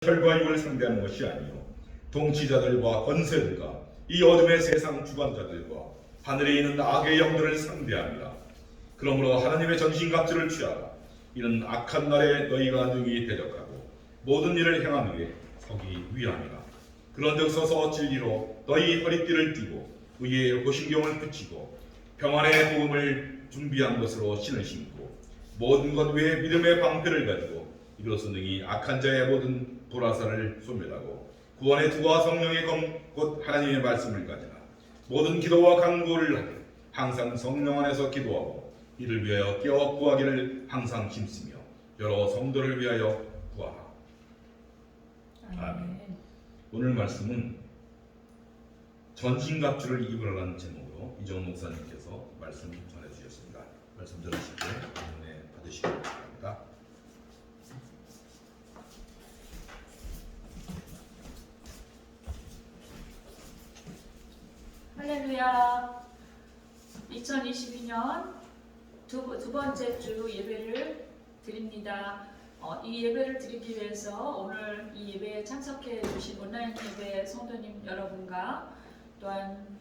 혈과 육을 상대하는 것이 아니요 통치자들과 권세들과 이 어둠의 세상 주관자들과 하늘에 있는 악의 영들을 상대합니다. 그러므로 하나님의 전신갑주를 취하라. 이는 악한 날에 너희가 능히 대적하고 모든 일을 행한 후에 서기 위함이라. 그런즉 서서 진리로 너희 허리띠를 띠고 의의 호신경을 붙이고 평안의 복음을 준비한 것으로 신을 신고 모든 것 외에 믿음의 방패를 가지고 이로써 능히 악한 자의 모든 불화살을 소멸하고 구원의 투와 성령의 검 곧 하나님의 말씀을 가지라. 모든 기도와 간구를 하되 항상 성령 안에서 기도하고 이를 위하여 깨어 구하기를 항상 힘쓰며 여러 성도를 위하여 구하라. 아멘. 오늘 말씀은 전신갑주를 입으라는 제목으로 이정훈 목사님께서 말씀 전해주셨습니다. 말씀 들으시고 은혜 받으시기 바랍니다. 할렐루야. 2022년 두 번째 주 예배를 드립니다. 이 예배를 드리기 위해서 오늘 이 예배에 참석해 주신 온라인 예배 성도님 여러분과 또한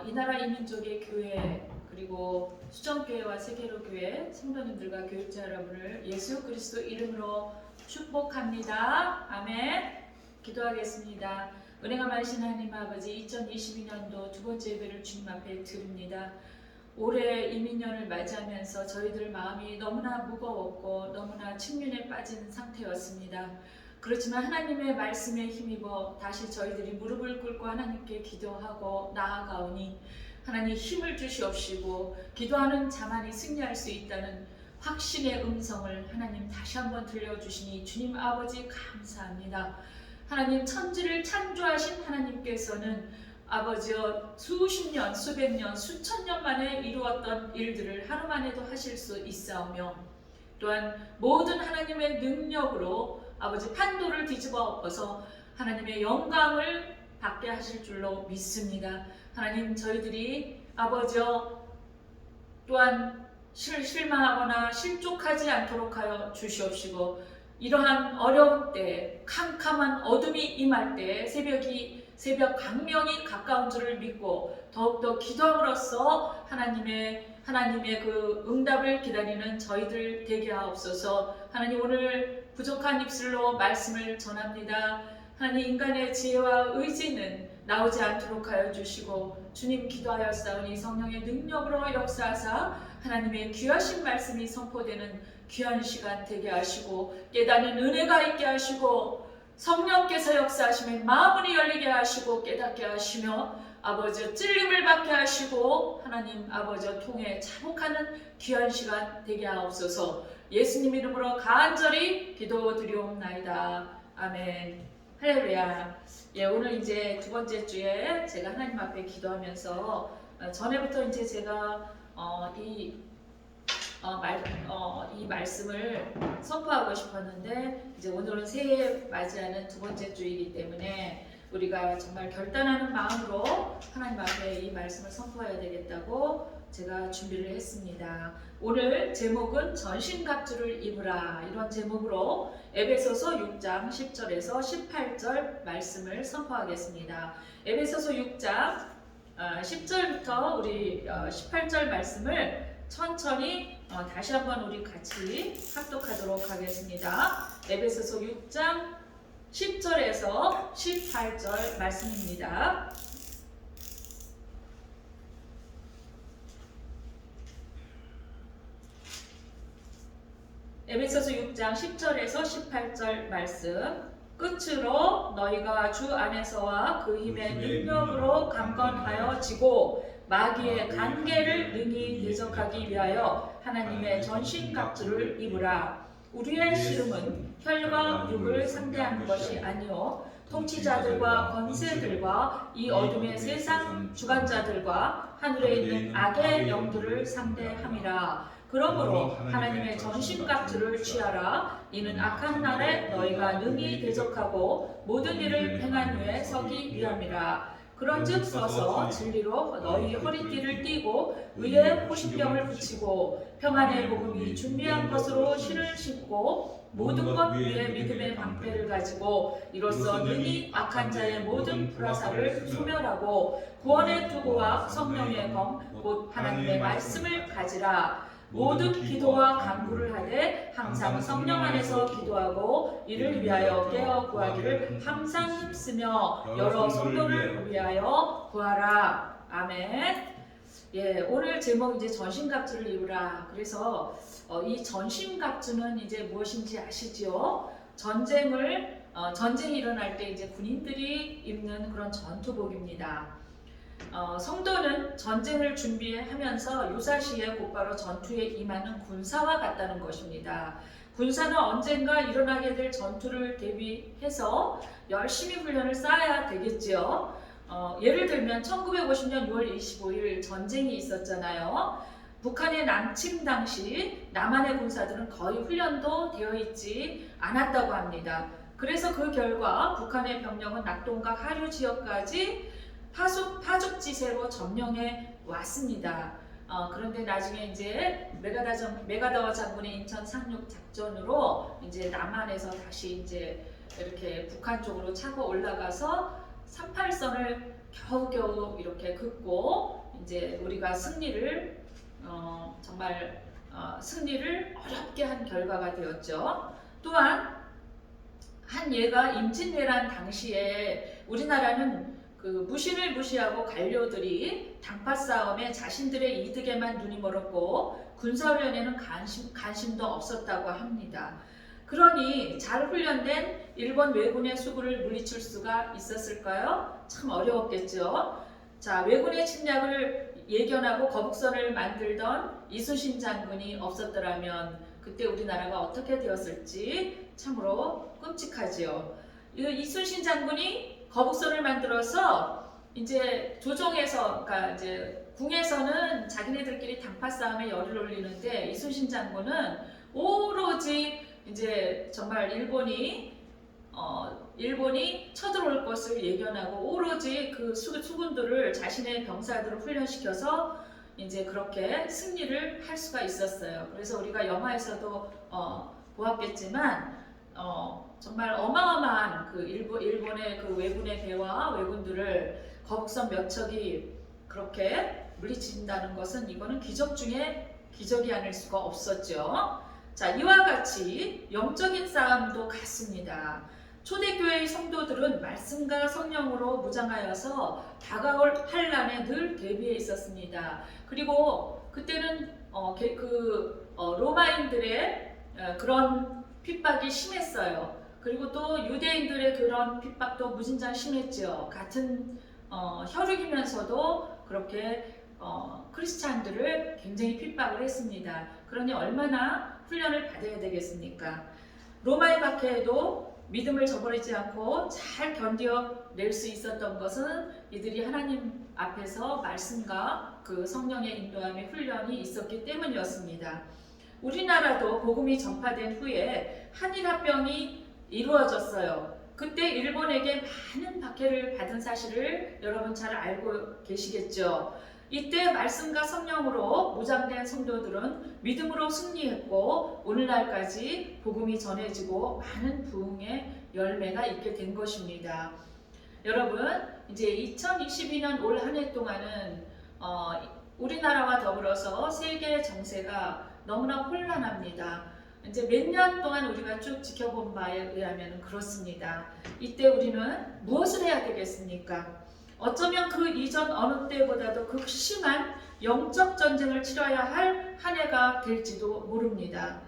이 나라 이민족의 교회 그리고 수정교회와 세계로교회 성도님들과 교육자 여러분을 예수 그리스도 이름으로 축복합니다. 아멘. 기도하겠습니다. 은혜가 많으신 하나님 아버지, 2022년도 두 번째 예배를 주님 앞에 드립니다. 올해 이민년을 맞이하면서 저희들 마음이 너무나 무거웠고 너무나 측면에 빠진 상태였습니다. 그렇지만 하나님의 말씀에 힘입어 다시 저희들이 무릎을 꿇고 하나님께 기도하고 나아가오니 하나님 힘을 주시옵시고 기도하는 자만이 승리할 수 있다는 확신의 음성을 하나님 다시 한번 들려주시니 주님 아버지 감사합니다. 하나님 천지를 창조하신 하나님께서는 아버지여 수십 년, 수백 년, 수천 년 만에 이루었던 일들을 하루 만에도 하실 수 있사오며 또한 모든 하나님의 능력으로 아버지 판도를 뒤집어 엎어서 하나님의 영광을 받게 하실 줄로 믿습니다. 하나님 저희들이 아버지여 또한 실망하거나 실족하지 않도록 하여 주시옵시고 이러한 어려운 때 캄캄한 어둠이 임할 때 새벽 강명이 가까운 줄을 믿고 더욱더 기도함으로써 하나님의 그 응답을 기다리는 저희들 되게 하옵소서. 하나님 오늘 부족한 입술로 말씀을 전합니다. 하나님 인간의 지혜와 의지는 나오지 않도록 하여 주시고 주님 기도하였사오니 성령의 능력으로 역사하사 하나님의 귀하신 말씀이 선포되는 귀한 시간 되게 하시고 깨닫는 은혜가 있게 하시고 성령께서 역사하시면 마음이 열리게 하시고 깨닫게 하시며 아버지 찔림을 받게 하시고 하나님 아버지 통해 자복하는 귀한 시간 되게 하옵소서. 예수님 이름으로 간절히 기도드리옵나이다. 아멘. 할렐루야. 오늘 이제 두 번째 주에 제가 하나님 앞에 기도하면서 전에부터 이제 제가 이 말씀을 선포하고 싶었는데 이제 오늘은 새해 맞이하는 두 번째 주이기 때문에 우리가 정말 결단하는 마음으로 하나님 앞에 이 말씀을 선포해야 되겠다고 제가 준비를 했습니다. 오늘 제목은 전신갑주를 입으라 이런 제목으로 에베소서 6장 10절에서 18절 말씀을 선포하겠습니다. 에베소서 6장 10절부터 우리 18절 말씀을 천천히 다시 한번 우리 같이 합독하도록 하겠습니다. 에베소서 6장 10절에서 18절 말씀입니다. 에베소서 6장 10절에서 18절 말씀. 끝으로 너희가 주 안에서와 그 힘의 능력으로 강건하여 지고 마귀의 관계를 능히 대적하기 위하여 하나님의 전신갑주를 입으라. 우리의 씨름은 혈과 육을 상대하는 것이 아니요 통치자들과 권세들과 이 어둠의 세상 주관자들과 하늘에 있는 악의 영들을 상대함이라. 그러므로 하나님의 전신갑주를 취하라. 이는 악한 날에 너희가 능히 대적하고 모든 일을 행한 후에 서기 위함이라. 그런즉 서서 진리로 너희 허리띠를 띠고 의의 호심병을 붙이고 평안의 복음이 준비한 것으로 실을 신고 모든 것 위에 믿음의 방패를 가지고 이로써 능히 악한 자의 모든 불화살을 소멸하고 구원의 투구와 성령의 검 곧 하나님의 말씀을 가지라. 모든 기도와 간구를 하되 항상 성령 안에서 기도하고 이를 위하여 깨어 구하기를 항상 힘쓰며 여러 성도를 위하여 구하라. 아멘. 예, 오늘 제목 이제 전신갑주를 입으라. 그래서 이 전신갑주는 이제 무엇인지 아시죠? 전쟁이 일어날 때 이제 군인들이 입는 그런 전투복입니다. 성도는 전쟁을 준비하면서 유사시에 곧바로 전투에 임하는 군사와 같다는 것입니다. 군사는 언젠가 일어나게 될 전투를 대비해서 열심히 훈련을 쌓아야 되겠지요. 예를 들면 1950년 6월 25일 전쟁이 있었잖아요. 북한의 남침 당시 남한의 군사들은 거의 훈련도 되어 있지 않았다고 합니다. 그래서 그 결과 북한의 병력은 낙동과 하류 지역까지 파죽지세로 점령해 왔습니다. 그런데 나중에 이제 메가다워 장군의 인천 상륙 작전으로 이제 남한에서 다시 이제 이렇게 북한 쪽으로 차고 올라가서 38선을 겨우겨우 이렇게 긋고 이제 우리가 승리를 승리를 어렵게 한 결과가 되었죠. 또한 한 예가 임진왜란 당시에 우리나라는 그 무신을 무시하고 관료들이 당파 싸움에 자신들의 이득에만 눈이 멀었고 군사훈련에는 관심도 없었다고 합니다. 그러니 잘 훈련된 일본 왜군의 수구를 물리칠 수가 있었을까요? 참 어려웠겠죠. 자, 왜군의 침략을 예견하고 거북선을 만들던 이순신 장군이 없었더라면 그때 우리나라가 어떻게 되었을지 참으로 끔찍하지요. 이순신 장군이 거북선을 만들어서 이제 조정에서, 그러니까 이제 궁에서는 자기네들끼리 당파 싸움에 열을 올리는데 이순신 장군은 오로지 이제 정말 일본이 쳐들어올 것을 예견하고 오로지 그 수군들을 자신의 병사들을 훈련시켜서 이제 그렇게 승리를 할 수가 있었어요. 그래서 우리가 영화에서도 보았겠지만 정말 어마어마한 그 일본의 그 왜군의 배와 왜군들을 거북선 몇 척이 그렇게 물리친다는 것은 이거는 기적 중에 기적이 아닐 수가 없었죠. 자, 이와 같이 영적인 싸움도 같습니다. 초대교회의 성도들은 말씀과 성령으로 무장하여서 다가올 환난에 늘 대비해 있었습니다. 그리고 그때는 로마인들의 그런 핍박이 심했어요. 그리고 또 유대인들의 그런 핍박도 무진장 심했죠. 같은 혈육이면서도 그렇게 크리스찬들을 굉장히 핍박을 했습니다. 그러니 얼마나 훈련을 받아야 되겠습니까? 로마의 박해에도 믿음을 저버리지 않고 잘 견뎌낼 수 있었던 것은 이들이 하나님 앞에서 말씀과 그 성령의 인도함의 훈련이 있었기 때문이었습니다. 우리나라도 복음이 전파된 후에 한일합병이 이루어졌어요. 그때 일본에게 많은 박해를 받은 사실을 여러분 잘 알고 계시겠죠. 이때 말씀과 성령으로 무장된 성도들은 믿음으로 승리했고 오늘날까지 복음이 전해지고 많은 부흥의 열매가 있게 된 것입니다. 여러분, 이제 2022년 올 한 해 동안은 우리나라와 더불어서 세계 정세가 너무나 혼란합니다. 이제 몇 년 동안 우리가 쭉 지켜본 바에 의하면 그렇습니다. 이때 우리는 무엇을 해야 되겠습니까? 어쩌면 그 이전 어느 때보다도 극심한 영적 전쟁을 치러야 할 한 해가 될지도 모릅니다.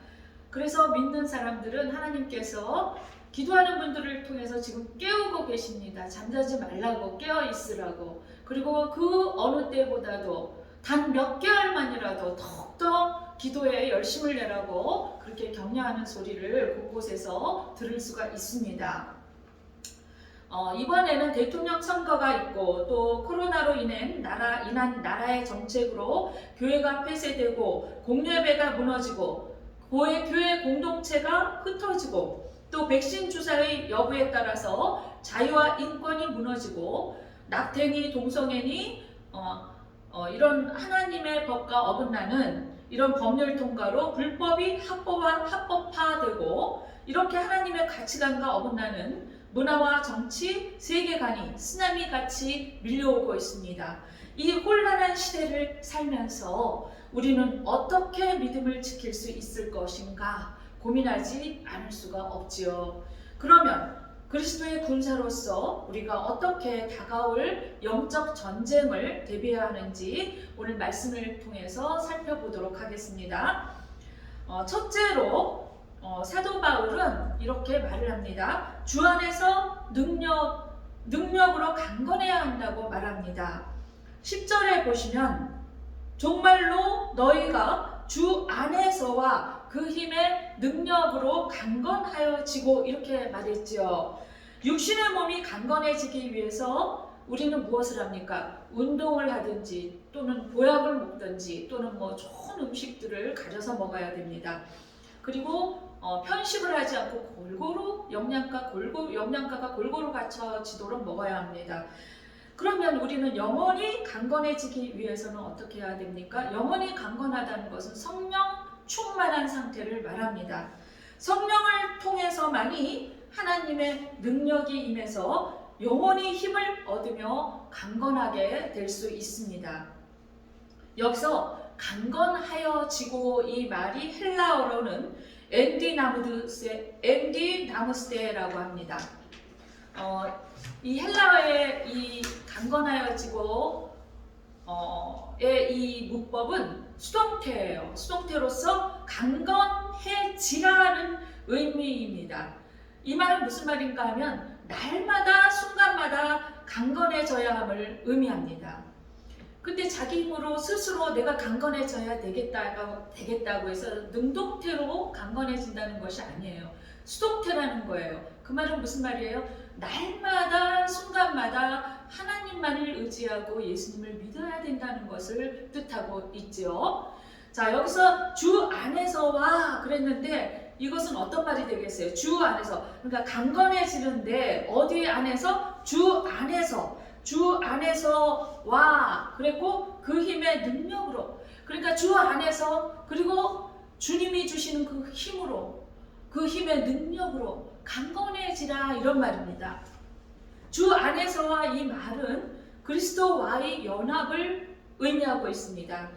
그래서 믿는 사람들은 하나님께서 기도하는 분들을 통해서 지금 깨우고 계십니다. 잠자지 말라고, 깨어 있으라고. 그리고 그 어느 때보다도 단 몇 개월만이라도 더욱더 기도에 열심을 내라고 그렇게 격려하는 소리를 곳곳에서 들을 수가 있습니다. 이번에는 대통령 선거가 있고 또 코로나로 인한 나라의 정책으로 교회가 폐쇄되고 공예배가 무너지고 교회 공동체가 흩어지고 또 백신 주사의 여부에 따라서 자유와 인권이 무너지고 낙태니 동성애니 이런 하나님의 법과 어긋나는 이런 법률 통과로 불법이 합법화되고 이렇게 하나님의 가치관과 어긋나는 문화와 정치, 세계관이 쓰나미 같이 밀려오고 있습니다. 이 혼란한 시대를 살면서 우리는 어떻게 믿음을 지킬 수 있을 것인가 고민하지 않을 수가 없지요. 그러면 그리스도의 군사로서 우리가 어떻게 다가올 영적 전쟁을 대비해야 하는지 오늘 말씀을 통해서 살펴보도록 하겠습니다. 첫째로 사도 바울은 이렇게 말을 합니다. 주 안에서 능력으로 강건해야 한다고 말합니다. 10절에 보시면 정말로 너희가 주 안에서와 그 힘의 능력으로 강건하여지고 이렇게 말했지요. 육신의 몸이 강건해지기 위해서 우리는 무엇을 합니까? 운동을 하든지 또는 보약을 먹든지 또는 좋은 음식들을 가져서 먹어야 됩니다. 그리고 편식을 하지 않고 골고루 영양가가 골고루 갖춰지도록 먹어야 합니다. 그러면 우리는 영혼이 강건해지기 위해서는 어떻게 해야 됩니까? 영혼이 강건하다는 것은 성령 충만한 상태를 말합니다. 성령을 통해서만이 하나님의 능력이 임해서 영혼이 힘을 얻으며 강건하게 될 수 있습니다. 여기서 강건하여지고 이 말이 헬라어로는 엔디나무스테라고 합니다. 이 헬라어의 이 강건하여지고 이 문법은 수동태예요. 수동태로서 강건해지라는 의미입니다. 이 말은 무슨 말인가 하면 날마다 순간마다 강건해져야 함을 의미합니다. 근데 자기 힘으로 스스로 내가 강건해져야 되겠다고 해서 능동태로 강건해진다는 것이 아니에요. 수동태라는 거예요. 그 말은 무슨 말이에요? 날마다 순간마다 하나님만을 의지하고 예수님을 믿어야 된다는 것을 뜻하고 있죠. 자, 여기서 주 안에서와 그랬는데 이것은 어떤 말이 되겠어요? 주 안에서. 그러니까 강건해지는데 어디 안에서? 주 안에서와 그랬고 그 힘의 능력으로. 그러니까 주 안에서 그리고 주님이 주시는 그 힘으로 그 힘의 능력으로 강건해지라 이런 말입니다. 주 안에서와 이 말은 그리스도와의 연합을 의미하고 있습니다.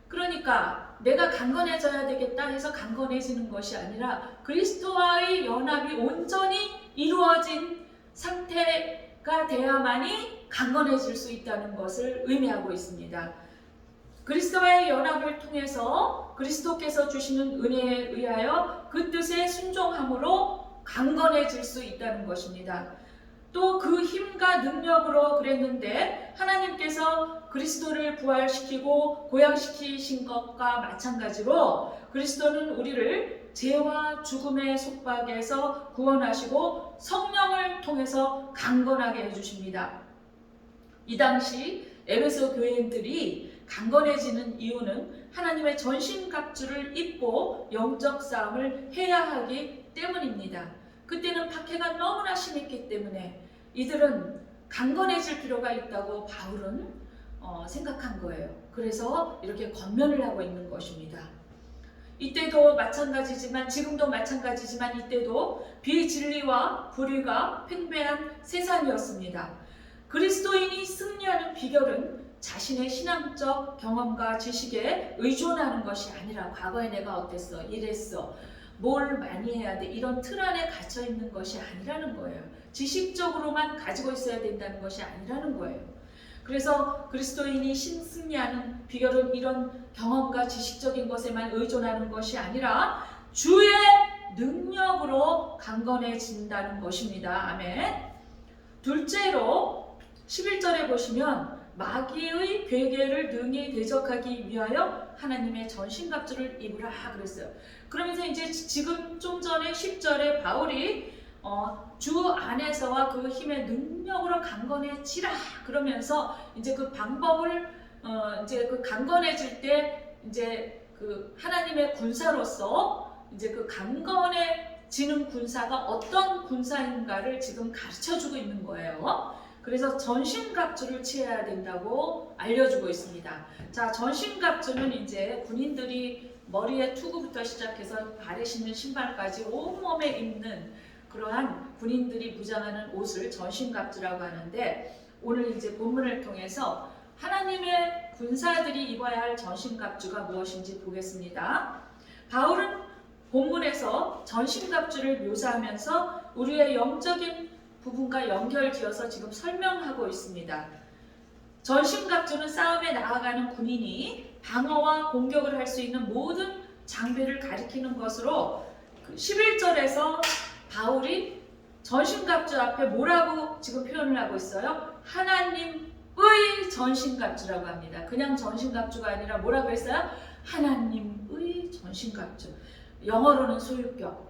그러니까 내가 강건해져야 되겠다 해서 강건해지는 것이 아니라 그리스도와의 연합이 온전히 이루어진 상태가 돼야만이 강건해질 수 있다는 것을 의미하고 있습니다. 그리스도와의 연합을 통해서 그리스도께서 주시는 은혜에 의하여 그 뜻에 순종함으로 강건해질 수 있다는 것입니다. 또 그 힘과 능력으로 그랬는데 하나님께서 그리스도를 부활시키고 고향시키신 것과 마찬가지로 그리스도는 우리를 죄와 죽음의 속박에서 구원하시고 성령을 통해서 강건하게 해주십니다. 이 당시 에베소 교인들이 강건해지는 이유는 하나님의 전신갑주를 입고 영적 싸움을 해야 하기 때문입니다. 그때는 박해가 너무나 심했기 때문에 이들은 강건해질 필요가 있다고 바울은 생각한 거예요. 그래서 이렇게 권면을 하고 있는 것입니다. 이때도 마찬가지지만 지금도 마찬가지지만 이때도 비진리와 불의가 팽배한 세상이었습니다. 그리스도인이 승리하는 비결은 자신의 신앙적 경험과 지식에 의존하는 것이 아니라 과거에 내가 어땠어, 이랬어, 뭘 많이 해야 돼 이런 틀 안에 갇혀 있는 것이 아니라는 거예요. 지식적으로만 가지고 있어야 된다는 것이 아니라는 거예요. 그래서 그리스도인이 승리하는 비결은 이런 경험과 지식적인 것에만 의존하는 것이 아니라 주의 능력으로 강건해진다는 것입니다. 아멘. 둘째로 11절에 보시면 마귀의 괴계를 능히 대적하기 위하여 하나님의 전신갑주를 입으라 그랬어요. 그러면서 이제 지금 좀 전에 10절에 바울이 주 안에서와 그 힘의 능력으로 강건해지라 그러면서 이제 그 방법을 이제 그 강건해질 때 이제 그 하나님의 군사로서 이제 그 강건해지는 군사가 어떤 군사인가를 지금 가르쳐주고 있는 거예요. 그래서 전신갑주를 취해야 된다고 알려주고 있습니다. 자, 전신갑주는 이제 군인들이 머리에 투구부터 시작해서 발에 신는 신발까지 온몸에 입는 그러한 군인들이 무장하는 옷을 전신갑주라고 하는데, 오늘 이제 본문을 통해서 하나님의 군사들이 입어야 할 전신갑주가 무엇인지 보겠습니다. 바울은 본문에서 전신갑주를 묘사하면서 우리의 영적인 부분과 연결지어서 지금 설명하고 있습니다. 전신갑주는 싸움에 나아가는 군인이 방어와 공격을 할 수 있는 모든 장비를 가리키는 것으로 11절에서 바울이 전신갑주 앞에 뭐라고 지금 표현을 하고 있어요? 하나님의 전신갑주라고 합니다. 그냥 전신갑주가 아니라 뭐라고 했어요? 하나님의 전신갑주. 영어로는 소유격,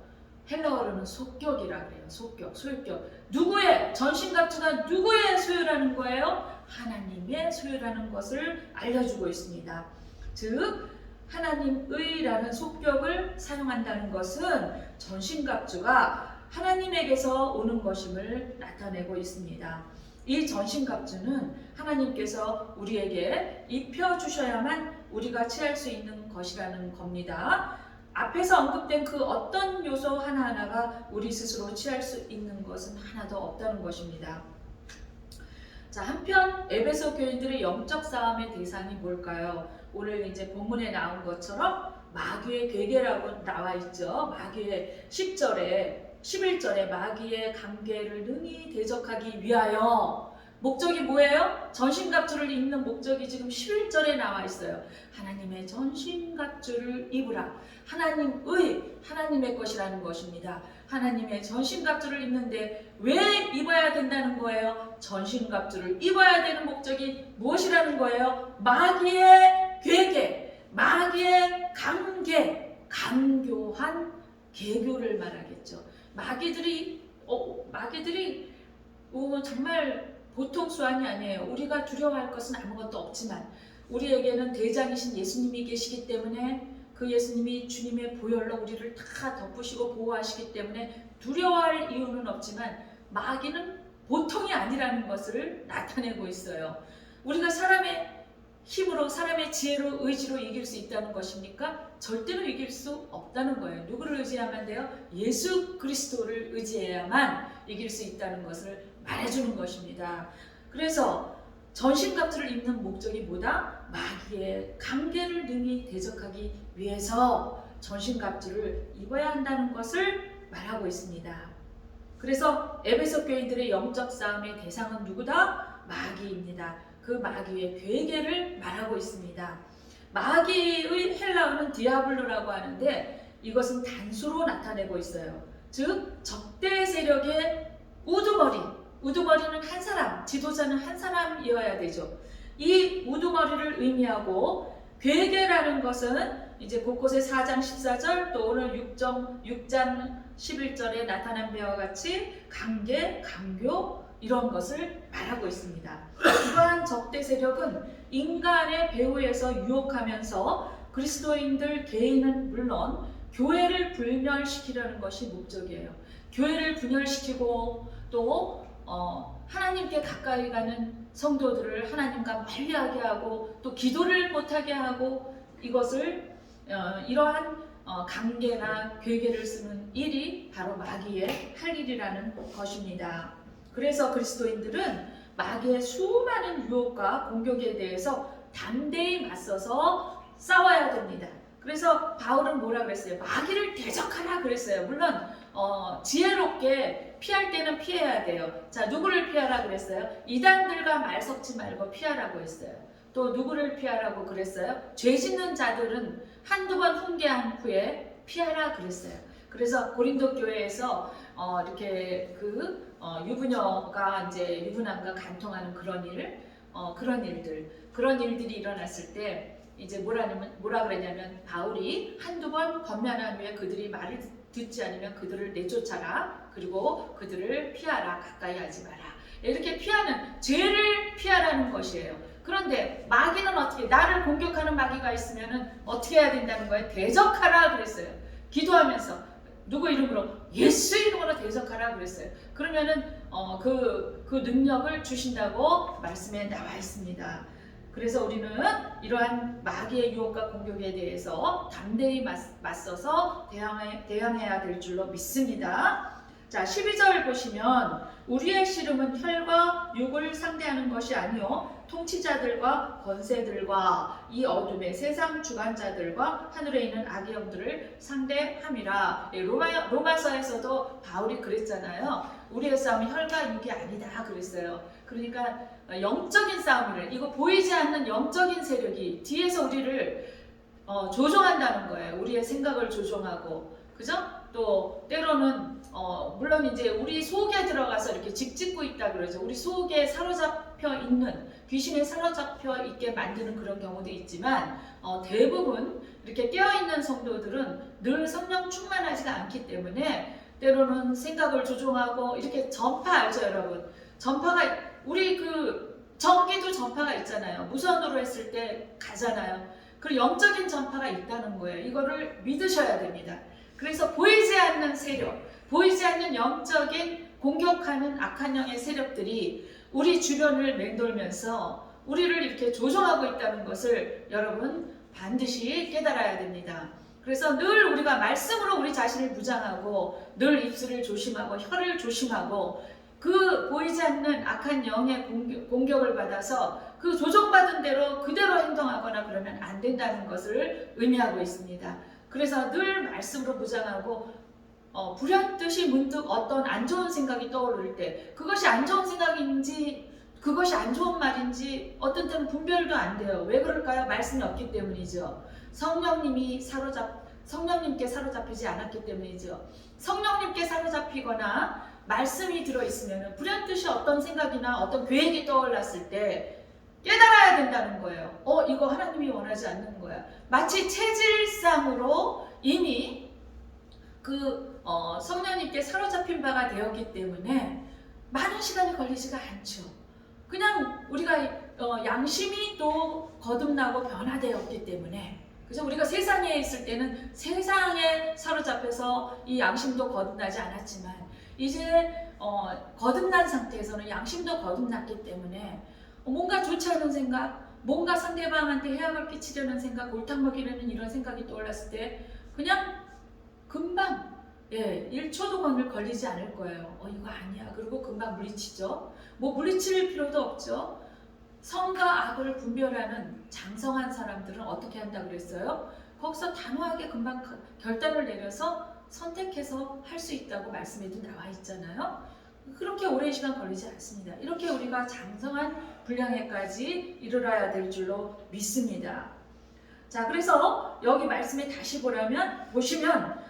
헬라어로는 속격이라고 해요. 속격, 소유격. 누구의 전신갑주가 누구의 소유라는 거예요? 하나님의 소유라는 것을 알려주고 있습니다. 즉 하나님의라는 속격을 사용한다는 것은 전신갑주가 하나님에게서 오는 것임을 나타내고 있습니다. 이 전신갑주는 하나님께서 우리에게 입혀주셔야만 우리가 취할 수 있는 것이라는 겁니다. 앞에서 언급된 그 어떤 요소 하나하나가 우리 스스로 취할 수 있는 것은 하나도 없다는 것입니다. 자, 한편 에베소 교인들의 영적 싸움의 대상이 뭘까요? 오늘 이제 본문에 나온 것처럼 마귀의 괴계라고 나와 있죠. 마귀의 10절에 11절에 마귀의 관계를 능히 대적하기 위하여, 목적이 뭐예요? 전신갑주를 입는 목적이 지금 11절에 나와 있어요. 하나님의 전신갑주를 입으라. 하나님의 것이라는 것입니다. 하나님의 전신갑주를 입는데 왜 입어야 된다는 거예요? 전신갑주를 입어야 되는 목적이 무엇이라는 거예요? 마귀의 괴계, 마귀의 관계, 간교한 개교를 말하겠죠. 마귀들이 정말 보통 수완이 아니에요. 우리가 두려워할 것은 아무것도 없지만 우리에게는 대장이신 예수님이 계시기 때문에, 그 예수님이 주님의 보혈로 우리를 다 덮으시고 보호하시기 때문에 두려워할 이유는 없지만 마귀는 보통이 아니라는 것을 나타내고 있어요. 우리가 사람의 힘으로, 사람의 지혜로, 의지로 이길 수 있다는 것입니까? 절대로 이길 수 없다는 거예요. 누구를 의지하면 돼요? 예수 그리스도를 의지해야만 이길 수 있다는 것을 말해주는 것입니다. 그래서 전신갑주를 입는 목적이 뭐다? 마귀의 관계를 능히 대적하기 위해서 전신갑주를 입어야 한다는 것을 말하고 있습니다. 그래서 에베소 교인들의 영적 싸움의 대상은 누구다? 마귀입니다. 그 마귀의 괴계를 말하고 있습니다. 마귀의 헬라어는 디아블로라고 하는데 이것은 단수로 나타내고 있어요. 즉 적대 세력의 우두머리는 한 사람, 지도자는 한 사람이어야 되죠. 이 우두머리를 의미하고, 괴계라는 것은 이제 곳곳에 4장 14절 또 오늘 6장 11절에 나타난 바와 같이 관계, 강교 이런 것을 말하고 있습니다. 이러한 적대 세력은 인간의 배후에서 유혹하면서 그리스도인들 개인은 물론 교회를 분열시키려는 것이 목적이에요. 교회를 분열시키고 또 하나님께 가까이 가는 성도들을 하나님과 멀리하게 하고 또 기도를 못하게 하고, 이것을 이러한 관계나 괴계를 쓰는 일이 바로 마귀의 할 일이라는 것입니다. 그래서 그리스도인들은 마귀의 수많은 유혹과 공격에 대해서 담대히 맞서서 싸워야 됩니다. 그래서 바울은 뭐라 그랬어요? 마귀를 대적하라 그랬어요. 물론 지혜롭게 피할 때는 피해야 돼요. 자, 누구를 피하라 그랬어요? 이단들과 말 섞지 말고 피하라고 했어요. 또 누구를 피하라고 그랬어요? 죄 짓는 자들은 한두 번 훈계한 후에 피하라 그랬어요. 그래서 고린도 교회에서 이렇게 유부녀가 이제 유부남과 간통하는 그런 일들이 일어났을 때 이제 뭐라 그랬냐면, 바울이 한두 번 권면한 후에 그들이 말을 듣지 않으면 그들을 내쫓아라. 그리고 그들을 피하라. 가까이 하지 마라. 이렇게 피하는, 죄를 피하라는 것이에요. 그런데 마귀는 어떻게, 나를 공격하는 마귀가 있으면 어떻게 해야 된다는 거예요? 대적하라 그랬어요. 기도하면서 누구 이름으로? 예수 이름으로 대적하라 그랬어요. 그러면은 그 능력을 주신다고 말씀에 나와 있습니다. 그래서 우리는 이러한 마귀의 유혹과 공격에 대해서 담대히 맞서서 대항해야 될 줄로 믿습니다. 자, 12절 보시면 우리의 씨름은 혈과 육을 상대하는 것이 아니요 통치자들과 권세들과 이 어둠의 세상 주관자들과 하늘에 있는 악의 영들을 상대함이라. 로마서에서도 바울이 그랬잖아요. 우리의 싸움이 혈과 육이 아니다 그랬어요. 그러니까 영적인 싸움이래. 이거 보이지 않는 영적인 세력이 뒤에서 우리를 조종한다는 거예요. 우리의 생각을 조종하고, 그죠? 또 때로는 물론 이제 우리 속에 들어가서 이렇게 직짓고 있다 그러죠. 우리 속에 사로잡혀 있는, 귀신에 사로잡혀 있게 만드는 그런 경우도 있지만 대부분 이렇게 깨어있는 성도들은 늘 성령 충만하지가 않기 때문에 때로는 생각을 조종하고 이렇게 전파 알죠 여러분? 전파가 우리 그 전기도 전파가 있잖아요. 무선으로 했을 때 가잖아요. 그리고 영적인 전파가 있다는 거예요. 이거를 믿으셔야 됩니다. 그래서 보이지 않는 세력, 보이지 않는 영적인 공격하는 악한 영의 세력들이 우리 주변을 맹돌면서 우리를 이렇게 조종하고 있다는 것을 여러분 반드시 깨달아야 됩니다. 그래서 늘 우리가 말씀으로 우리 자신을 무장하고 늘 입술을 조심하고 혀를 조심하고 그 보이지 않는 악한 영의 공격을 받아서 그 조종받은 대로 그대로 행동하거나 그러면 안 된다는 것을 의미하고 있습니다. 그래서 늘 말씀으로 무장하고 불현듯이 문득 어떤 안 좋은 생각이 떠오를 때 그것이 안 좋은 생각인지 그것이 안 좋은 말인지 어떤 때는 분별도 안 돼요. 왜 그럴까요? 말씀이 없기 때문이죠. 성령님께 사로잡히지 않았기 때문이죠. 성령님께 사로잡히거나 말씀이 들어있으면 불현듯이 어떤 생각이나 어떤 계획이 떠올랐을 때 깨달아야 된다는 거예요. 이거 하나님이 원하지 않는 거야. 마치 체질상으로 이미 성령님께 사로잡힌 바가 되었기 때문에 많은 시간이 걸리지가 않죠. 그냥 우리가 양심이 또 거듭나고 변화되었기 때문에, 그래서 우리가 세상에 있을 때는 세상에 사로잡혀서 이 양심도 거듭나지 않았지만 이제 거듭난 상태에서는 양심도 거듭났기 때문에 뭔가 좋지 않은 생각, 뭔가 상대방한테 해악을 끼치려는 생각, 골탕 먹이려는 이런 생각이 떠올랐을 때 그냥 금방 1초도 걸리지 않을 거예요. 이거 아니야. 그리고 금방 물리치죠. 뭐 물리칠 필요도 없죠. 선과 악을 분별하는 장성한 사람들은 어떻게 한다 그랬어요? 거기서 단호하게 금방 결단을 내려서 선택해서 할 수 있다고 말씀에도 나와 있잖아요. 그렇게 오랜 시간 걸리지 않습니다. 이렇게 우리가 장성한 분량에까지 이르러야 될 줄로 믿습니다. 자, 그래서 여기 말씀에 다시 보시면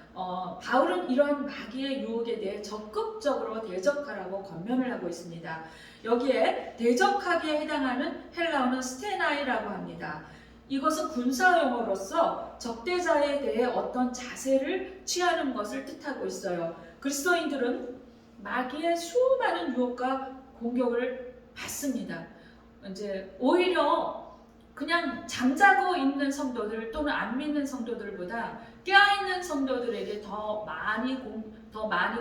바울은 이러한 마귀의 유혹에 대해 적극적으로 대적하라고 권면을 하고 있습니다. 여기에 대적하기에 해당하는 헬라어는 스테나이라고 합니다. 이것은 군사용어로서 적대자에 대해 어떤 자세를 취하는 것을 뜻하고 있어요. 그리스도인들은 마귀의 수많은 유혹과 공격을 받습니다. 이제 오히려 그냥 잠자고 있는 성도들 또는 안 믿는 성도들보다 깨어있는 성도들에게 더 많이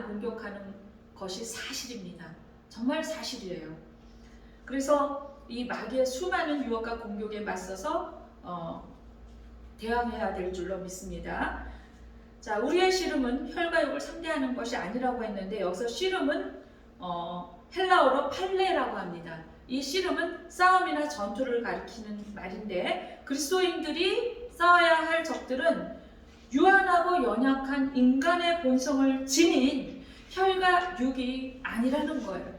공격하는 것이 사실입니다. 정말 사실이에요. 그래서 이 마귀의 수많은 유혹과 공격에 맞서서 대항해야 될 줄로 믿습니다. 자, 우리의 씨름은 혈과 육을 상대하는 것이 아니라고 했는데 여기서 씨름은 헬라어로 팔레라고 합니다. 이 씨름은 싸움이나 전투를 가리키는 말인데 그리스도인들이 싸워야 할 적들은 유한하고 연약한 인간의 본성을 지닌 혈과 육이 아니라는 거예요.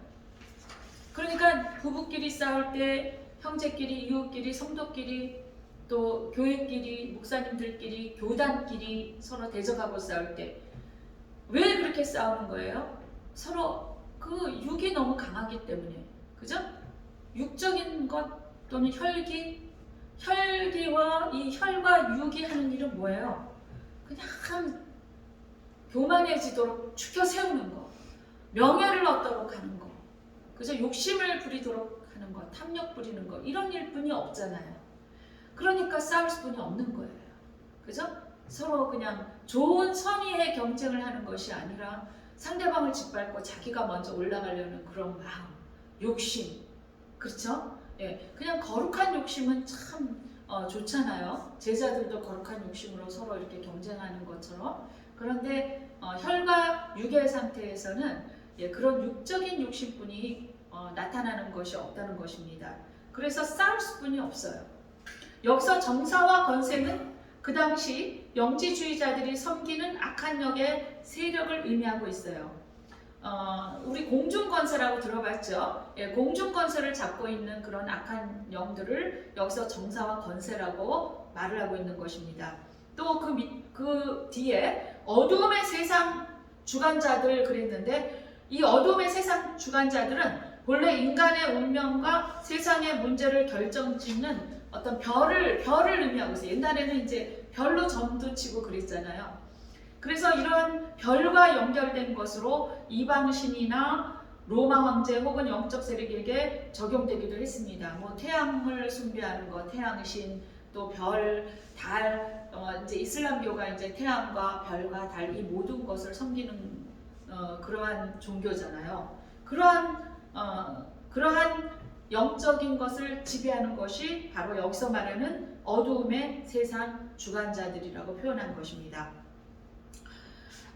그러니까 부부끼리 싸울 때 형제끼리, 이웃끼리, 성도끼리, 또 교회끼리, 목사님들끼리, 교단끼리 서로 대적하고 싸울 때 왜 그렇게 싸우는 거예요? 서로 그 육이 너무 강하기 때문에, 그죠? 육적인 것 또는 혈기와 이 혈과 육이 하는 일은 뭐예요? 그냥 교만해지도록 추켜 세우는 거, 명예를 얻도록 하는 거, 그죠? 욕심을 부리도록 하는 거, 탐욕 부리는 거, 이런 일뿐이 없잖아요. 그러니까 싸울 수뿐이 없는 거예요. 그죠? 서로 그냥 좋은 선의의 경쟁을 하는 것이 아니라 상대방을 짓밟고 자기가 먼저 올라가려는 그런 마음, 욕심, 그렇죠? 예, 그냥 거룩한 욕심은 참 좋잖아요. 제자들도 거룩한 욕심으로 서로 이렇게 경쟁하는 것처럼. 그런데 혈과 육의 상태에서는 그런 육적인 욕심뿐이 나타나는 것이 없다는 것입니다. 그래서 싸울 수뿐이 없어요. 여기서 정사와 권세는 그 당시 영지주의자들이 섬기는 악한 영의 세력을 의미하고 있어요. 우리 공중권세라고 들어봤죠? 공중권세를 잡고 있는 그런 악한 영들을 여기서 정사와 권세라고 말을 하고 있는 것입니다. 또 그 뒤에 어두움의 세상 주관자들 그랬는데, 이 어두움의 세상 주관자들은 본래 인간의 운명과 세상의 문제를 결정짓는 어떤 별을 의미하고 있어요. 옛날에는 이제 별로 점도 치고 그랬잖아요. 그래서 이런 별과 연결된 것으로 이방신이나 로마 황제 혹은 영적 세력에게 적용되기도 했습니다. 뭐 태양을 숭배하는 것, 태양신, 또 별, 달, 이제 이슬람교가 이제 태양과 별과 달 이 모든 것을 섬기는 그러한 종교잖아요. 그러한 영적인 것을 지배하는 것이 바로 여기서 말하는 어두움의 세상 주관자들이라고 표현한 것입니다.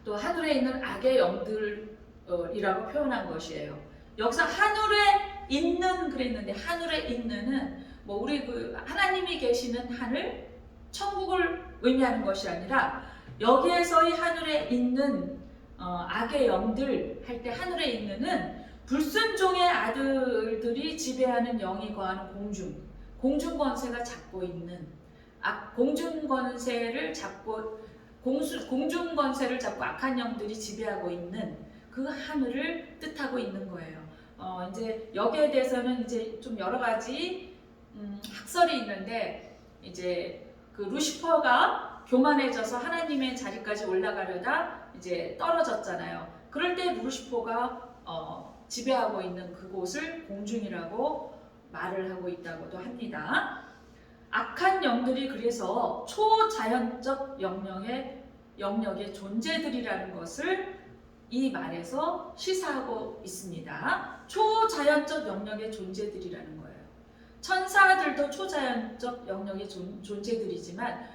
또 하늘에 있는 악의 영들이라고 표현한 것이에요. 여기서 하늘에 있는 그랬는데, 하늘에 있는은 뭐 우리 그 하나님이 계시는 하늘, 천국을 의미하는 것이 아니라 여기에서의 하늘에 있는 악의 영들 할 때 하늘에 있는은 불순종의 아들들이 지배하는 영이 거하는 공중권세가 잡고 있는 공중권세를 잡고 악한 영들이 지배하고 있는 그 하늘을 뜻하고 있는 거예요. 이제 여기에 대해서는 이제 좀 여러 가지 학설이 있는데, 이제 그 루시퍼가 교만해져서 하나님의 자리까지 올라가려다 이제 떨어졌잖아요. 그럴 때 루시퍼가 지배하고 있는 그곳을 공중이라고 말을 하고 있다고도 합니다. 악한 영들이 그래서 초자연적 영역의 존재들이라는 것을 이 말에서 시사하고 있습니다. 초자연적 영역의 존재들이라는 거예요. 천사들도 초자연적 영역의 존재들이지만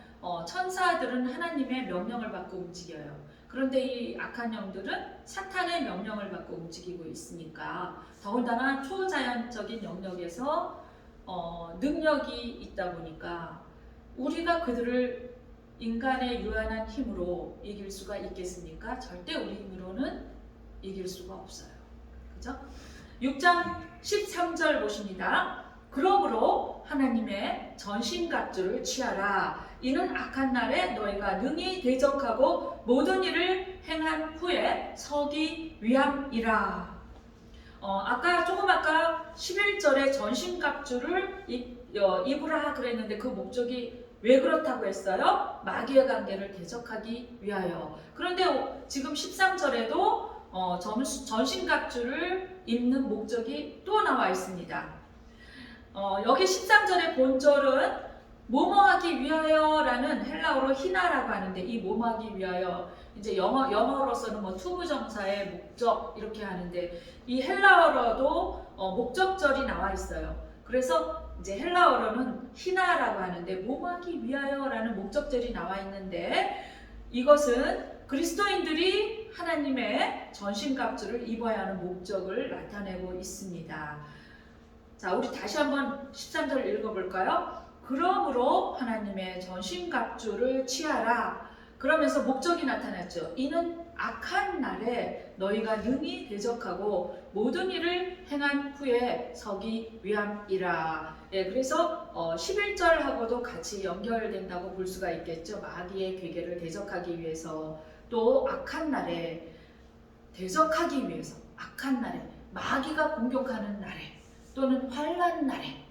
천사들은 하나님의 명령을 받고 움직여요. 그런데 이 악한 영들은 사탄의 명령을 받고 움직이고 있으니까 더군다나 초자연적인 영역에서 능력이 있다 보니까 우리가 그들을 인간의 유한한 힘으로 이길 수가 있겠습니까? 절대 우리 힘으로는 이길 수가 없어요. 그죠? 6장 13절 보십니다. 그러므로 하나님의 전신갑주를 취하라. 이는 악한 날에 너희가 능히 대적하고 모든 일을 행한 후에 서기 위함이라. 아까 11절에 전신갑주를 입으라 그랬는데 그 목적이 왜 그렇다고 했어요? 마귀의 관계를 대적하기 위하여. 그런데 지금 13절에도 전신갑주를 입는 목적이 또 나와 있습니다. 여기 13절의 본절은 뭐뭐하기 위하여라는 헬라어로 히나라고 하는데, 이 뭐뭐하기 위하여 이제 영어로서는 뭐 투부정사의 목적 이렇게 하는데, 이 헬라어로도 목적절이 나와 있어요. 그래서 이제 헬라어로는 히나라고 하는데 뭐뭐하기 위하여라는 목적절이 나와 있는데, 이것은 그리스도인들이 하나님의 전신갑주를 입어야 하는 목적을 나타내고 있습니다. 자, 우리 다시 한번 13절 읽어볼까요? 그러므로 하나님의 전신갑주를 취하라. 그러면서 목적이 나타났죠. 이는 악한 날에 너희가 능히 대적하고 모든 일을 행한 후에 서기 위함이라. 그래서 11절하고도 같이 연결된다고 볼 수가 있겠죠. 마귀의 괴계를 대적하기 위해서, 또 악한 날에 대적하기 위해서, 악한 날에 마귀가 공격하는 날에, 또는 환난 날에,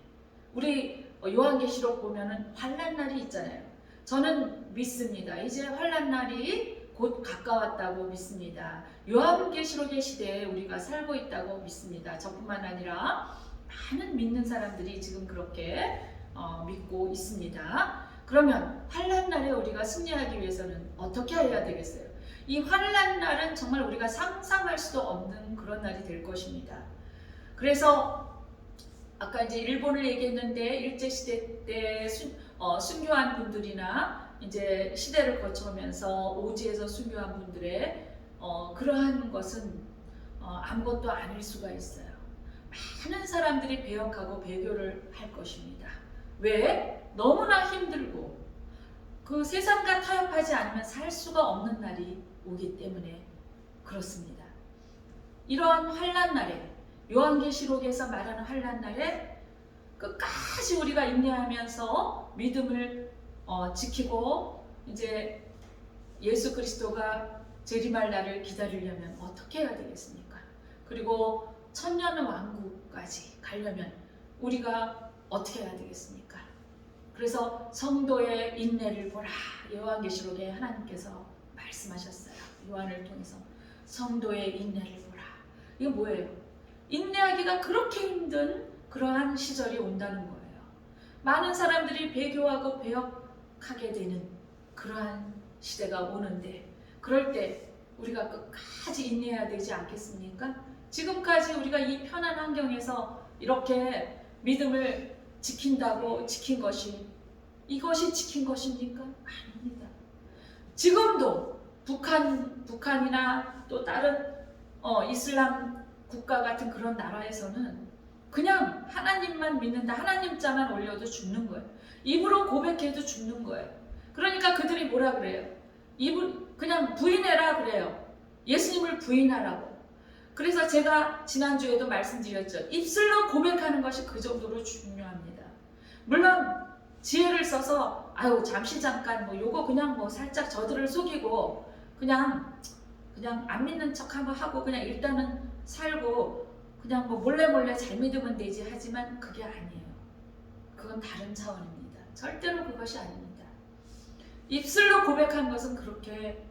우리 요한계시록 보면은 환난 날이 있잖아요. 저는 믿습니다. 이제 환난 날이 곧 가까웠다고 믿습니다. 요한계시록의 시대에 우리가 살고 있다고 믿습니다. 저뿐만 아니라 많은 믿는 사람들이 지금 그렇게 믿고 있습니다. 그러면 환난 날에 우리가 승리하기 위해서는 어떻게 해야 되겠어요? 이 환란 날은 정말 우리가 상상할 수도 없는 그런 날이 될 것입니다. 그래서 아까 이제 일본을 얘기했는데 일제 시대 때 순교한 분들이나 이제 시대를 거쳐오면서 오지에서 순교한 분들의 그러한 것은 아무것도 아닐 수가 있어요. 많은 사람들이 배역하고 배교를 할 것입니다. 왜? 너무나 힘들고 그 세상과 타협하지 않으면 살 수가 없는 날이 오기 때문에 그렇습니다. 이러한 환난 날에 요한계시록에서 말하는 환난 날에 끝까지 우리가 인내하면서 믿음을 지키고 이제 예수 그리스도가 재림할 날을 기다리려면 어떻게 해야 되겠습니까? 그리고 천년 왕국까지 가려면 우리가 어떻게 해야 되겠습니까? 그래서 성도의 인내를 보라. 요한계시록에 하나님께서 말씀하셨어요. 요한을 통해서 성도의 인내를 보라. 이거 뭐예요? 인내하기가 그렇게 힘든 그러한 시절이 온다는 거예요. 많은 사람들이 배교하고 배역하게 되는 그러한 시대가 오는데 그럴 때 우리가 끝까지 인내해야 되지 않겠습니까? 지금까지 우리가 이 편한 환경에서 이렇게 믿음을 지킨다고 지킨 것이 이것이 지킨 것입니까? 아닙니다. 지금도 북한이나 또 다른 이슬람 국가 같은 그런 나라에서는 그냥 하나님만 믿는다. 하나님 자만 올려도 죽는 거예요. 입으로 고백해도 죽는 거예요. 그러니까 그들이 뭐라 그래요? 그냥 부인해라 그래요. 예수님을 부인하라고. 그래서 제가 지난주에도 말씀드렸죠. 입술로 고백하는 것이 그 정도로 중요합니다. 물론 지혜를 써서 잠시 잠깐 요거 그냥 살짝 저들을 속이고 그냥 안 믿는 척 한번 하고 그냥 일단은 살고 그냥 몰래 잘 믿으면 되지 하지만 그게 아니에요. 그건 다른 차원입니다. 절대로 그것이 아닙니다. 입술로 고백한 것은 그렇게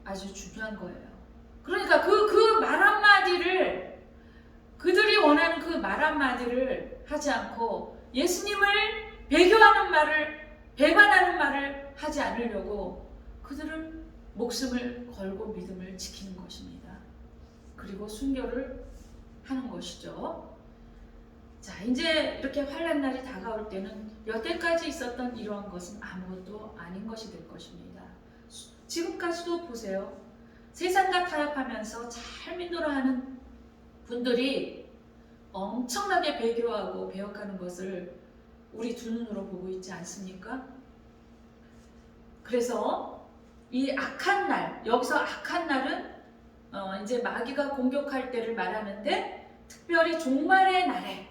아주 중요한 거예요. 그러니까 그 말 한마디를 그들이 원하는 그 말 한마디를 하지 않고 예수님을 배교하는 말을 배반하는 말을 하지 않으려고 그들은 목숨을 걸고 믿음을 지키는 것입니다. 그리고 순교를 하는 것이죠. 자, 이제 이렇게 환난 날이 다가올 때는 여태까지 있었던 이러한 것은 아무것도 아닌 것이 될 것입니다. 지금까지도 보세요. 세상과 타협하면서 잘 믿노라 하는 분들이 엄청나게 배교하고 배역하는 것을 우리 두 눈으로 보고 있지 않습니까? 그래서 이 악한 날, 여기서 악한 날은 이제 마귀가 공격할 때를 말하는데 특별히 종말의 날에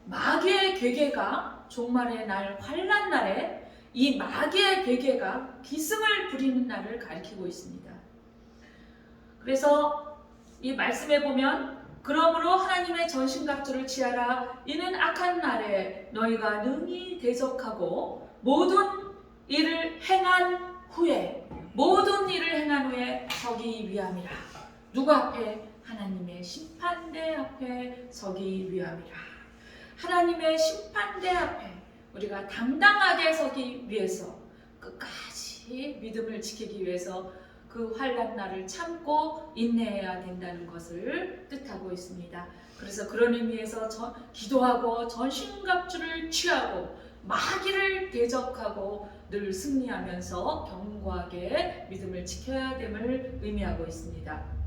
마귀의 괴계가 종말의 날, 환난 날에 이 마귀의 괴계가 기승을 부리는 날을 가리키고 있습니다. 그래서 이 말씀에 보면 그러므로 하나님의 전신갑주를 취하라. 이는 악한 날에 너희가 능히 대적하고 모든 일을 행한 후에 서기 위함이라. 누구 앞에? 하나님의 심판대 앞에 서기 위함이라. 하나님의 심판대 앞에 우리가 당당하게 서기 위해서 끝까지 믿음을 지키기 위해서 그 환난 날을 참고 인내해야 된다는 것을 뜻하고 있습니다. 그래서 그런 의미에서 기도하고 전신갑주를 취하고 마귀를 대적하고 늘 승리하면서 견고하게 믿음을 지켜야 됨을 의미하고 있습니다.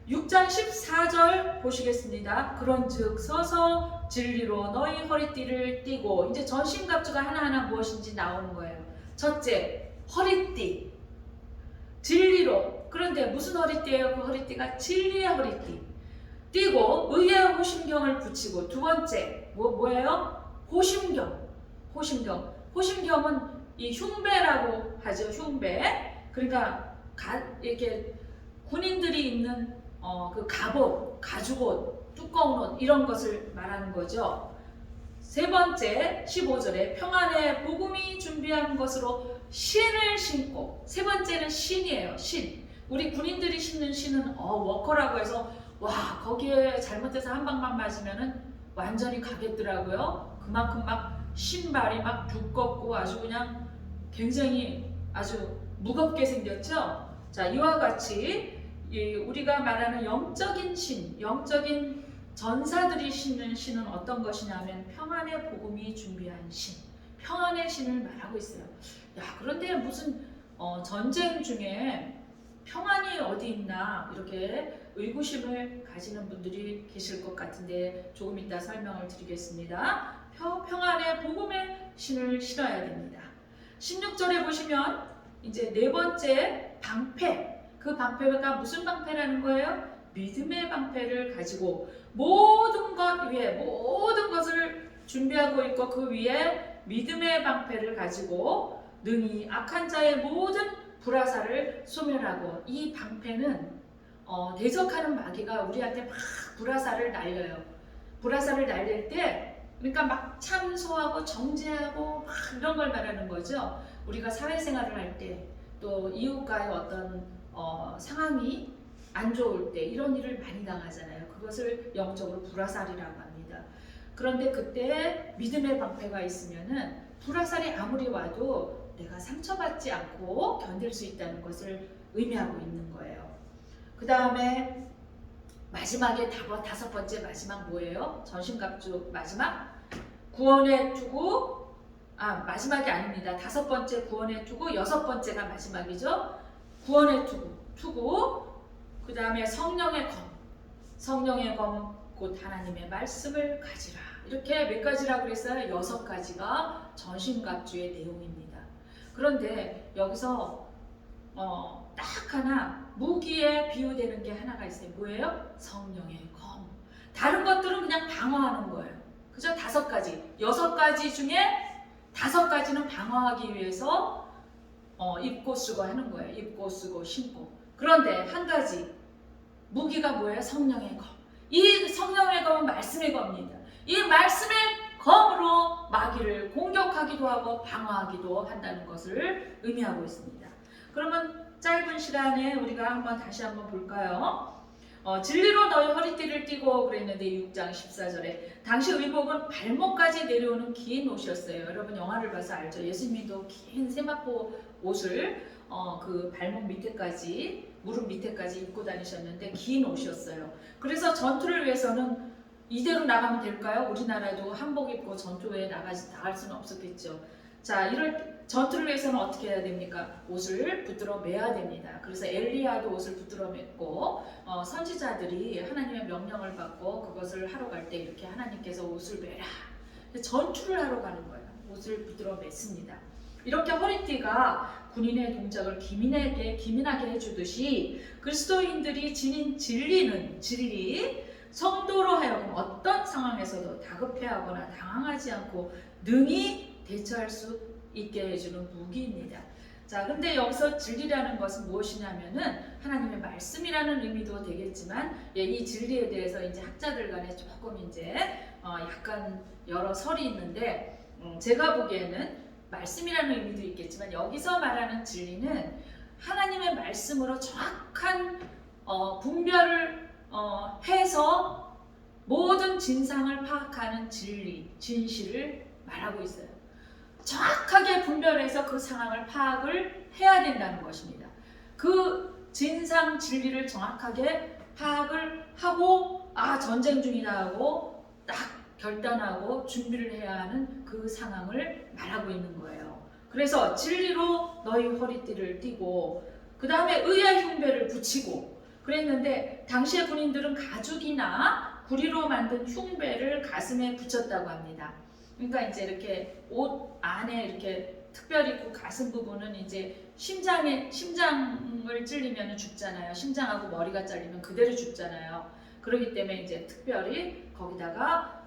6장 14절 보시겠습니다. 그런즉 서서 진리로 너희 허리띠를 띠고, 이제 전신갑주가 하나하나 무엇인지 나오는 거예요. 첫째, 허리띠. 진리로. 그런데 무슨 허리띠예요? 그 허리띠가 진리의 허리띠. 띠고 의의 호심경을 붙이고, 두 번째 뭐예요? 호심경. 호심경은 이 흉배라고 하죠. 흉배. 그러니까 이렇게 군인들이 입는 그 갑옷, 가죽옷, 두꺼운 옷 이런 것을 말하는 거죠. 세 번째 15절에 평안의 복음이 준비한 것으로 신을 신고, 세 번째는 신이에요. 신. 우리 군인들이 신는 신은 워커라고 해서 거기에 잘못해서 한 방만 맞으면은 완전히 가겠더라고요. 그만큼 막 신발이 막 두껍고 아주 그냥 굉장히 아주 무겁게 생겼죠? 자, 이와 같이 우리가 말하는 영적인 신, 영적인 전사들이 신는 신은 어떤 것이냐면 평안의 복음이 준비한 신, 평안의 신을 말하고 있어요. 야, 그런데 무슨 전쟁 중에 평안이 어디 있나 이렇게 의구심을 가지는 분들이 계실 것 같은데 조금 이따 설명을 드리겠습니다. 평안의 복음의 신을 신어야 됩니다. 16절에 보시면 이제 네 번째 방패, 그 방패가 무슨 방패라는 거예요? 믿음의 방패를 가지고 모든 것 위에 모든 것을 준비하고 있고 그 위에 믿음의 방패를 가지고 능히 악한 자의 모든 불화살을 소멸하고 이 방패는 대적하는 마귀가 우리한테 막 불화살을 날려요. 불화살을 날릴 때 그러니까 막 참소하고 정죄하고 막 이런 걸 말하는 거죠. 우리가 사회생활을 할 때 또 이웃과의 어떤 상황이 안 좋을 때 이런 일을 많이 당하잖아요. 그것을 영적으로 불화살이라고 합니다. 그런데 그때 믿음의 방패가 있으면은 불화살이 아무리 와도 내가 상처받지 않고 견딜 수 있다는 것을 의미하고 있는 거예요. 그 다음에 마지막에 다섯 번째 마지막 뭐예요? 전신갑주 마지막 구원의 투구. 마지막이 아닙니다. 다섯 번째 구원의 투구, 여섯 번째가 마지막이죠. 구원의 투구. 그 다음에 성령의 검. 성령의 검 곧 하나님의 말씀을 가지라. 이렇게 몇 가지라고 그랬어요? 여섯 가지가 전신갑주의 내용입니다. 그런데 여기서 딱 하나 무기에 비유되는 게 하나가 있어요. 뭐예요? 성령의 검. 다른 것들은 그냥 방어하는 거예요. 그죠? 다섯 가지. 여섯 가지 중에 다섯 가지는 방어하기 위해서 입고 쓰고 하는 거예요. 입고 쓰고 신고. 그런데 한 가지 무기가 뭐예요? 성령의 검. 이 성령의 검은 말씀의 검입니다. 이 말씀의 검으로 마귀를 공격하기도 하고 방어하기도 한다는 것을 의미하고 있습니다. 그러면 짧은 시간에 우리가 다시 한번 볼까요? 진리로 너희 허리띠를 띠고 그랬는데 6장 14절에 당시 의복은 발목까지 내려오는 긴 옷이었어요. 여러분 영화를 봐서 알죠? 예수님도 긴 세마포 옷을 그 발목 밑에까지 무릎 밑에까지 입고 다니셨는데 긴 옷이었어요. 그래서 전투를 위해서는 이대로 나가면 될까요? 우리나라도 한복 입고 전투에 나갈 수는 없었겠죠. 자, 이럴 전투를 위해서는 어떻게 해야 됩니까? 옷을 붙들어 매야 됩니다. 그래서 엘리야도 옷을 붙들어 맸고 선지자들이 하나님의 명령을 받고 그것을 하러 갈 때 이렇게 하나님께서 옷을 매라. 전투를 하러 가는 거예요. 옷을 붙들어 맸습니다. 이렇게 허리띠가 군인의 동작을 기민하게 해주듯이 그리스도인들이 지닌 진리, 성도로 하여금 어떤 상황에서도 다급해하거나 당황하지 않고 능히 대처할 수 있게 해주는 무기입니다. 자, 근데 여기서 진리라는 것은 무엇이냐면은 하나님의 말씀이라는 의미도 되겠지만, 이 진리에 대해서 이제 학자들 간에 조금 이제 약간 여러 설이 있는데, 제가 보기에는 말씀이라는 의미도 있겠지만 여기서 말하는 진리는 하나님의 말씀으로 정확한 분별을 해서 모든 진상을 파악하는 진리, 진실을 말하고 있어요. 정확하게 분별해서 그 상황을 파악을 해야 된다는 것입니다. 그 진상 진리를 정확하게 파악을 하고 전쟁 중이다 하고 딱 결단하고 준비를 해야 하는 그 상황을 말하고 있는 거예요. 그래서 진리로 너희 허리띠를 띠고 그 다음에 의의 흉배를 붙이고 그랬는데 당시의 군인들은 가죽이나 구리로 만든 흉배를 가슴에 붙였다고 합니다. 그러니까 이제 이렇게 옷 안에 이렇게 특별히 그 가슴 부분은 이제 심장을 찔리면 죽잖아요. 심장하고 머리가 잘리면 그대로 죽잖아요. 그렇기 때문에 이제 특별히 거기다가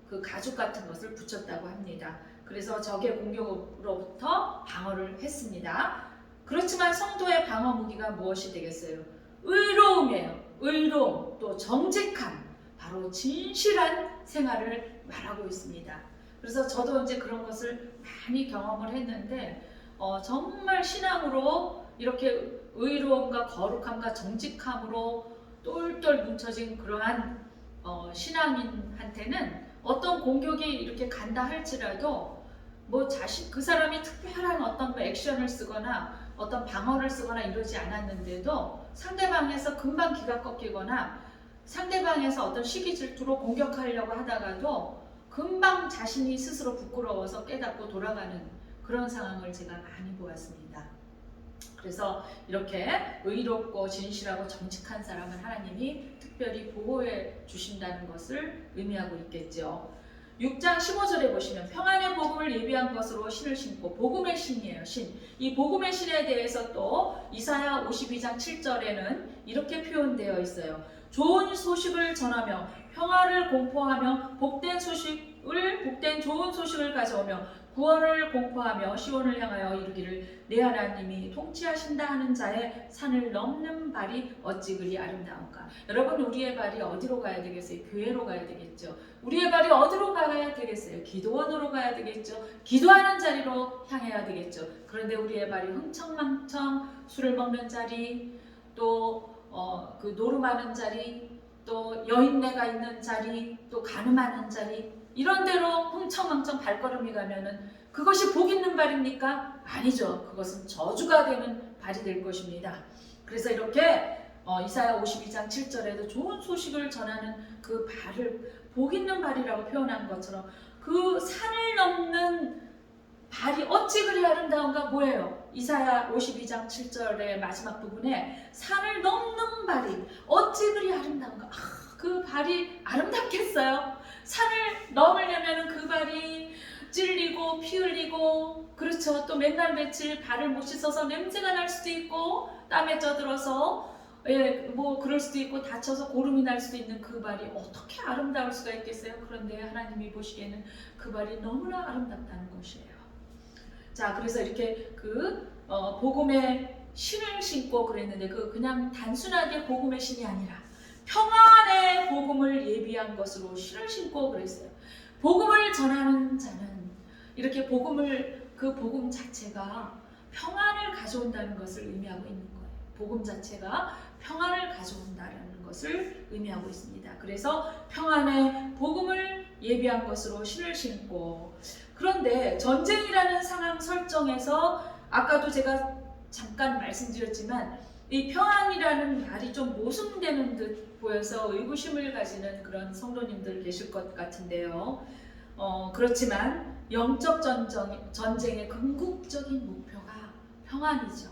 그 가죽 같은 것을 붙였다고 합니다. 그래서 적의 공격으로부터 방어를 했습니다. 그렇지만 성도의 방어 무기가 무엇이 되겠어요? 의로움이에요. 의로움, 또 정직함, 바로 진실한 생활을 말하고 있습니다. 그래서 저도 이제 그런 것을 많이 경험을 했는데 정말 신앙으로 이렇게 의로움과 거룩함과 정직함으로 똘똘 뭉쳐진 그러한 신앙인한테는 어떤 공격이 이렇게 간다 할지라도 그 사람이 특별한 어떤 액션을 쓰거나 어떤 방어를 쓰거나 이러지 않았는데도 상대방에서 금방 기가 꺾이거나 상대방에서 어떤 시기 질투로 공격하려고 하다가도 금방 자신이 스스로 부끄러워서 깨닫고 돌아가는 그런 상황을 제가 많이 보았습니다. 그래서 이렇게 의롭고 진실하고 정직한 사람은 하나님이 특별히 보호해 주신다는 것을 의미하고 있겠죠. 6장 15절에 보시면 평안의 복음을 예비한 것으로 신을 신고, 복음의 신이에요. 신. 이 복음의 신에 대해서 또 이사야 52장 7절에는 이렇게 표현되어 있어요. 좋은 소식을 전하며 평화를 공포하며 복된 좋은 소식을 가져오며 구원을 공포하며 시온을 향하여 이르기를 내 하나님이 통치하신다 하는 자의 산을 넘는 발이 어찌 그리 아름다운가. 여러분, 우리의 발이 어디로 가야 되겠어요? 교회로 가야 되겠죠. 우리의 발이 어디로 가야 되겠어요? 기도원으로 가야 되겠죠. 기도하는 자리로 향해야 되겠죠. 그런데 우리의 발이 흥청망청 술을 먹는 자리, 또 그 노름하는 자리, 또 여인네가 있는 자리, 또 가늠하는 자리, 이런 데로 흥청망청 발걸음이 가면은 그것이 복 있는 발입니까? 아니죠. 그것은 저주가 되는 발이 될 것입니다. 그래서 이렇게 이사야 52장 7절에도 좋은 소식을 전하는 그 발을 복 있는 발이라고 표현한 것처럼 그 산을 넘는 발이 어찌 그리 아름다운가. 뭐예요? 이사야 52장 7절의 마지막 부분에 산을 넘는 발이 어찌 그리 아름다운가. 그 발이 아름답겠어요? 산을 넘으려면 그 발이 찔리고 피 흘리고, 그렇죠. 또 맨날 며칠 발을 못 씻어서 냄새가 날 수도 있고, 땀에 쪄들어서 뭐 그럴 수도 있고, 다쳐서 고름이 날 수도 있는 그 발이 어떻게 아름다울 수가 있겠어요? 그런데 하나님이 보시기에는 그 발이 너무나 아름답다는 것이에요. 자, 그래서 이렇게 복음의 신을 신고 그랬는데, 그냥 단순하게 복음의 신이 아니라 평안의 복음을 예비한 것으로 신을 신고 그랬어요. 복음을 전하는 자는 이렇게 그 복음 자체가 평안을 가져온다는 것을 의미하고 있는 거예요. 복음 자체가 평안을 가져온다는 것을 의미하고 있습니다. 그래서 평안의 복음을 예비한 것으로 신을 신고, 그런데 전쟁이라는 상황 설정에서 아까도 제가 잠깐 말씀드렸지만 이 평안이라는 말이 좀 모순되는 듯 보여서 의구심을 가지는 그런 성도님들 계실 것 같은데요. 그렇지만 영적 전쟁의 궁극적인 목표가 평안이죠.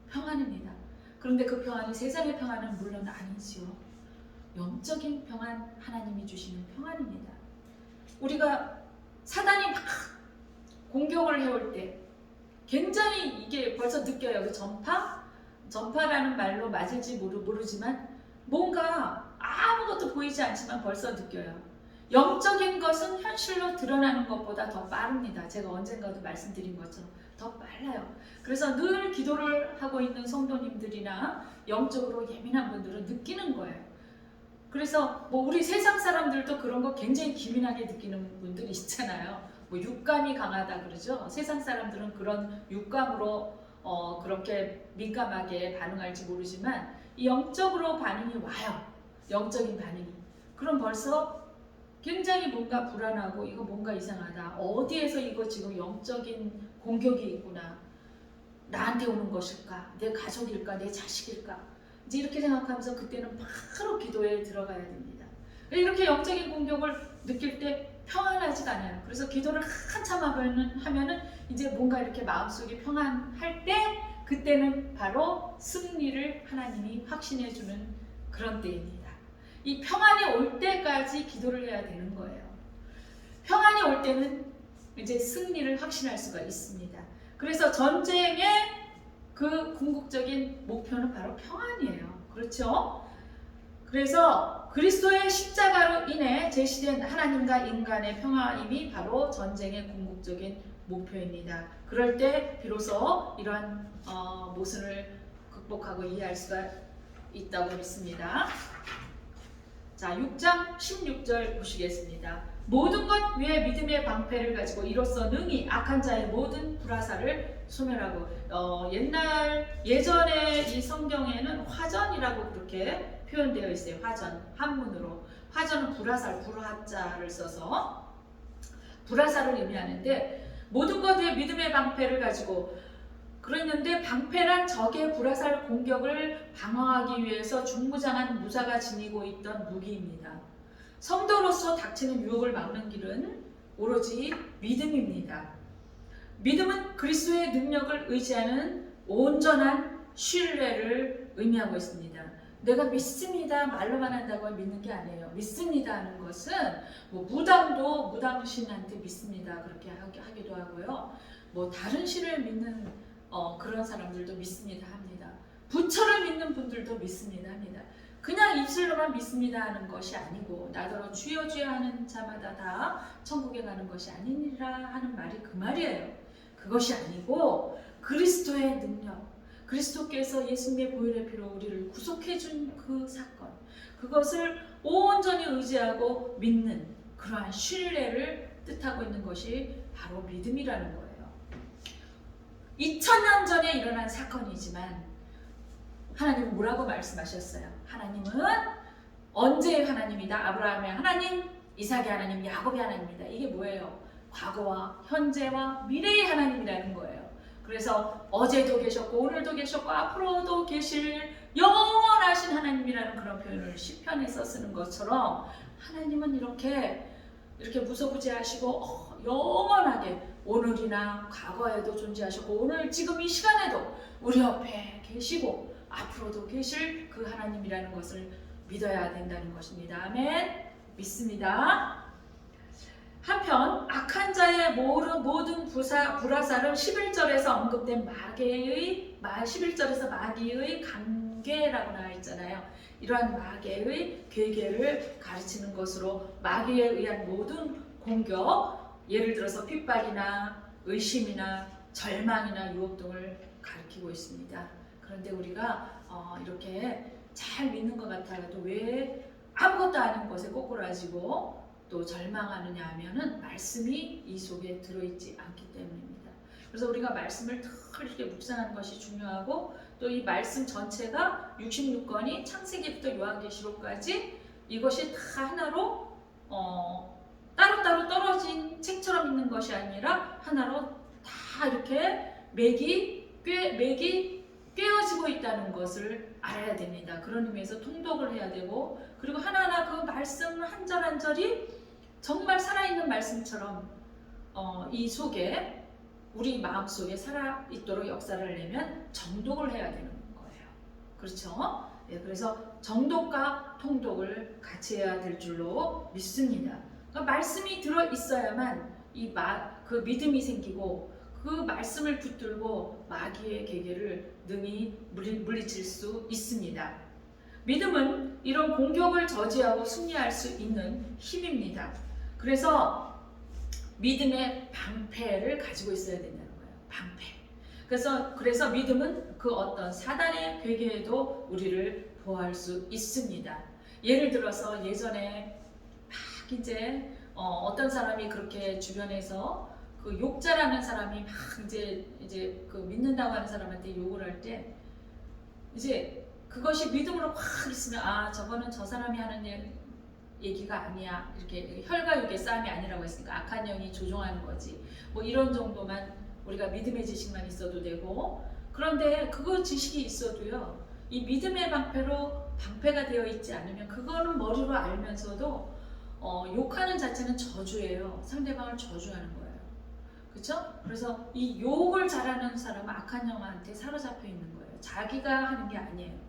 평안입니다. 그런데 그 평안이 세상의 평안은 물론 아니지요. 영적인 평안, 하나님이 주시는 평안입니다. 우리가 사단이 막 공격을 해올 때 굉장히 이게 벌써 느껴요. 그 전파라는 말로 맞을지 모르지만 뭔가 아무것도 보이지 않지만 벌써 느껴요. 영적인 것은 현실로 드러나는 것보다 더 빠릅니다. 제가 언젠가도 말씀드린 것처럼 더 빨라요. 그래서 늘 기도를 하고 있는 성도님들이나 영적으로 예민한 분들은 느끼는 거예요. 그래서 뭐 우리 세상 사람들도 그런 거 굉장히 기민하게 느끼는 분들이 있잖아요. 뭐 육감이 강하다 그러죠. 세상 사람들은 그런 육감으로 그렇게 민감하게 반응할지 모르지만 이 영적으로 반응이 와요. 영적인 반응이. 그럼 벌써 굉장히 뭔가 불안하고 이거 뭔가 이상하다. 어디에서 이거 지금 영적인 공격이 있구나. 나한테 오는 것일까? 내 가족일까? 내 자식일까? 이제 이렇게 생각하면서 그때는 바로 기도에 들어가야 됩니다. 이렇게 영적인 공격을 느낄 때 평안하지가 않아요. 그래서 기도를 한참 하면은 이제 뭔가 이렇게 마음속이 평안할 때 그때는 바로 승리를 하나님이 확신해 주는 그런 때입니다. 이 평안이 올 때까지 기도를 해야 되는 거예요. 평안이 올 때는 이제 승리를 확신할 수가 있습니다. 그래서 전쟁의 그 궁극적인 목표는 바로 평안이에요. 그렇죠? 그래서 그리스도의 십자가로 인해 제시된 하나님과 인간의 평안임이 바로 전쟁의 궁극적인 목표입니다. 그럴 때 비로소 이러한 모순을 극복하고 이해할 수가 있다고 믿습니다. 자, 6장 16절 보시겠습니다. 모든 것 위에 믿음의 방패를 가지고 이로써 능히 악한 자의 모든 불화살을 소멸하고, 예전에 이 성경에는 화전이라고 그렇게 표현되어 있어요. 화전, 한문으로. 화전은 불화자를 써서 불화살을 의미하는데, 모든 것 위에 믿음의 방패를 가지고 그랬는데 방패란 적의 불화살 공격을 방어하기 위해서 중무장한 무사가 지니고 있던 무기입니다. 성도로서 닥치는 유혹을 막는 길은 오로지 믿음입니다. 믿음은 그리스도의 능력을 의지하는 온전한 신뢰를 의미하고 있습니다. 내가 믿습니다 말로만 한다고 믿는 게 아니에요. 믿습니다 하는 것은 뭐 무당도 무당신한테 믿습니다 그렇게 하기도 하고요. 뭐 다른 신을 믿는 그런 사람들도 믿습니다 합니다. 부처를 믿는 분들도 믿습니다 합니다. 그냥 입술로만 믿습니다 하는 것이 아니고 나더러 주여 주여 하는 자마다 다 천국에 가는 것이 아니니라 하는 말이 그 말이에요. 그것이 아니고 그리스도의 능력, 그리스도께서 예수님의 보혈의 피로 우리를 구속해 준 그 사건, 그것을 온전히 의지하고 믿는 그러한 신뢰를 뜻하고 있는 것이 바로 믿음이라는 거예요. 2000년 전에 일어난 사건이지만 하나님은 뭐라고 말씀하셨어요? 하나님은 언제의 하나님이다? 아브라함의 하나님, 이삭의 하나님, 야곱의 하나님이다. 이게 뭐예요? 과거와 현재와 미래의 하나님이라는 거예요. 그래서 어제도 계셨고 오늘도 계셨고 앞으로도 계실 영원하신 하나님이라는 그런 표현을 시편에서 쓰는 것처럼 하나님은 이렇게 무소부재하시고 영원하게 오늘이나 과거에도 존재하셨고 오늘 지금 이 시간에도 우리 옆에 계시고 앞으로도 계실 그 하나님이라는 것을 믿어야 된다는 것입니다. 아멘. 믿습니다. 한편 악한 자의 모든 불화살은 11절에서 언급된 11절에서 마귀의 관계라고 나와 있잖아요. 이러한 마귀의 괴계를 가르치는 것으로 마귀에 의한 모든 공격, 예를 들어서 핍박이나 의심이나 절망이나 유혹 등을 가리키고 있습니다. 그런데 우리가 이렇게 잘 믿는 것 같아도 왜 아무것도 아닌 것에 꼬꾸라지고 또 절망하느냐 하면은 말씀이 이 속에 들어있지 않기 때문입니다. 그래서 우리가 말씀을 늘 이렇게 묵상하는 것이 중요하고 또 이 말씀 전체가 66권이 창세기부터 요한계시록까지 이것이 다 하나로 따로따로 떨어진 책처럼 있는 것이 아니라 하나로 다 이렇게 맥이 꿰어지고 있다는 것을 알아야 됩니다. 그런 의미에서 통독을 해야 되고 그리고 하나하나 그 말씀 한 절 한 절이 정말 살아있는 말씀처럼 이 속에 우리 마음속에 살아있도록 역사를 내면 정독을 해야 되는 거예요. 그렇죠? 네, 그래서 정독과 통독을 같이 해야 될 줄로 믿습니다. 그러니까 말씀이 들어있어야만 그 믿음이 생기고 그 말씀을 붙들고 마귀의 계계를 능히 물리칠 수 있습니다. 믿음은 이런 공격을 저지하고 승리할 수 있는 힘입니다. 그래서 믿음의 방패를 가지고 있어야 된다는 거예요. 방패. 그래서 믿음은 그 어떤 사단의 괴계에도 우리를 보호할 수 있습니다. 예를 들어서 예전에 막 이제 어떤 사람이 그렇게 주변에서 그 욕자라는 사람이 막 이제 그 믿는다고 하는 사람한테 욕을 할 때 이제 그것이 믿음으로 확 있으면 저거는 저 사람이 하는 얘기가 아니야 이렇게 혈과육의 싸움이 아니라고 했으니까 악한 영이 조종하는 거지 뭐 이런 정도만 우리가 믿음의 지식만 있어도 되고 그런데 그거 지식이 있어도요 이 믿음의 방패가 되어 있지 않으면 그거는 머리로 알면서도 욕하는 자체는 저주예요. 상대방을 저주하는 거예요. 그렇죠? 그래서 이 욕을 잘하는 사람은 악한 영한테 사로잡혀 있는 거예요. 자기가 하는 게 아니에요.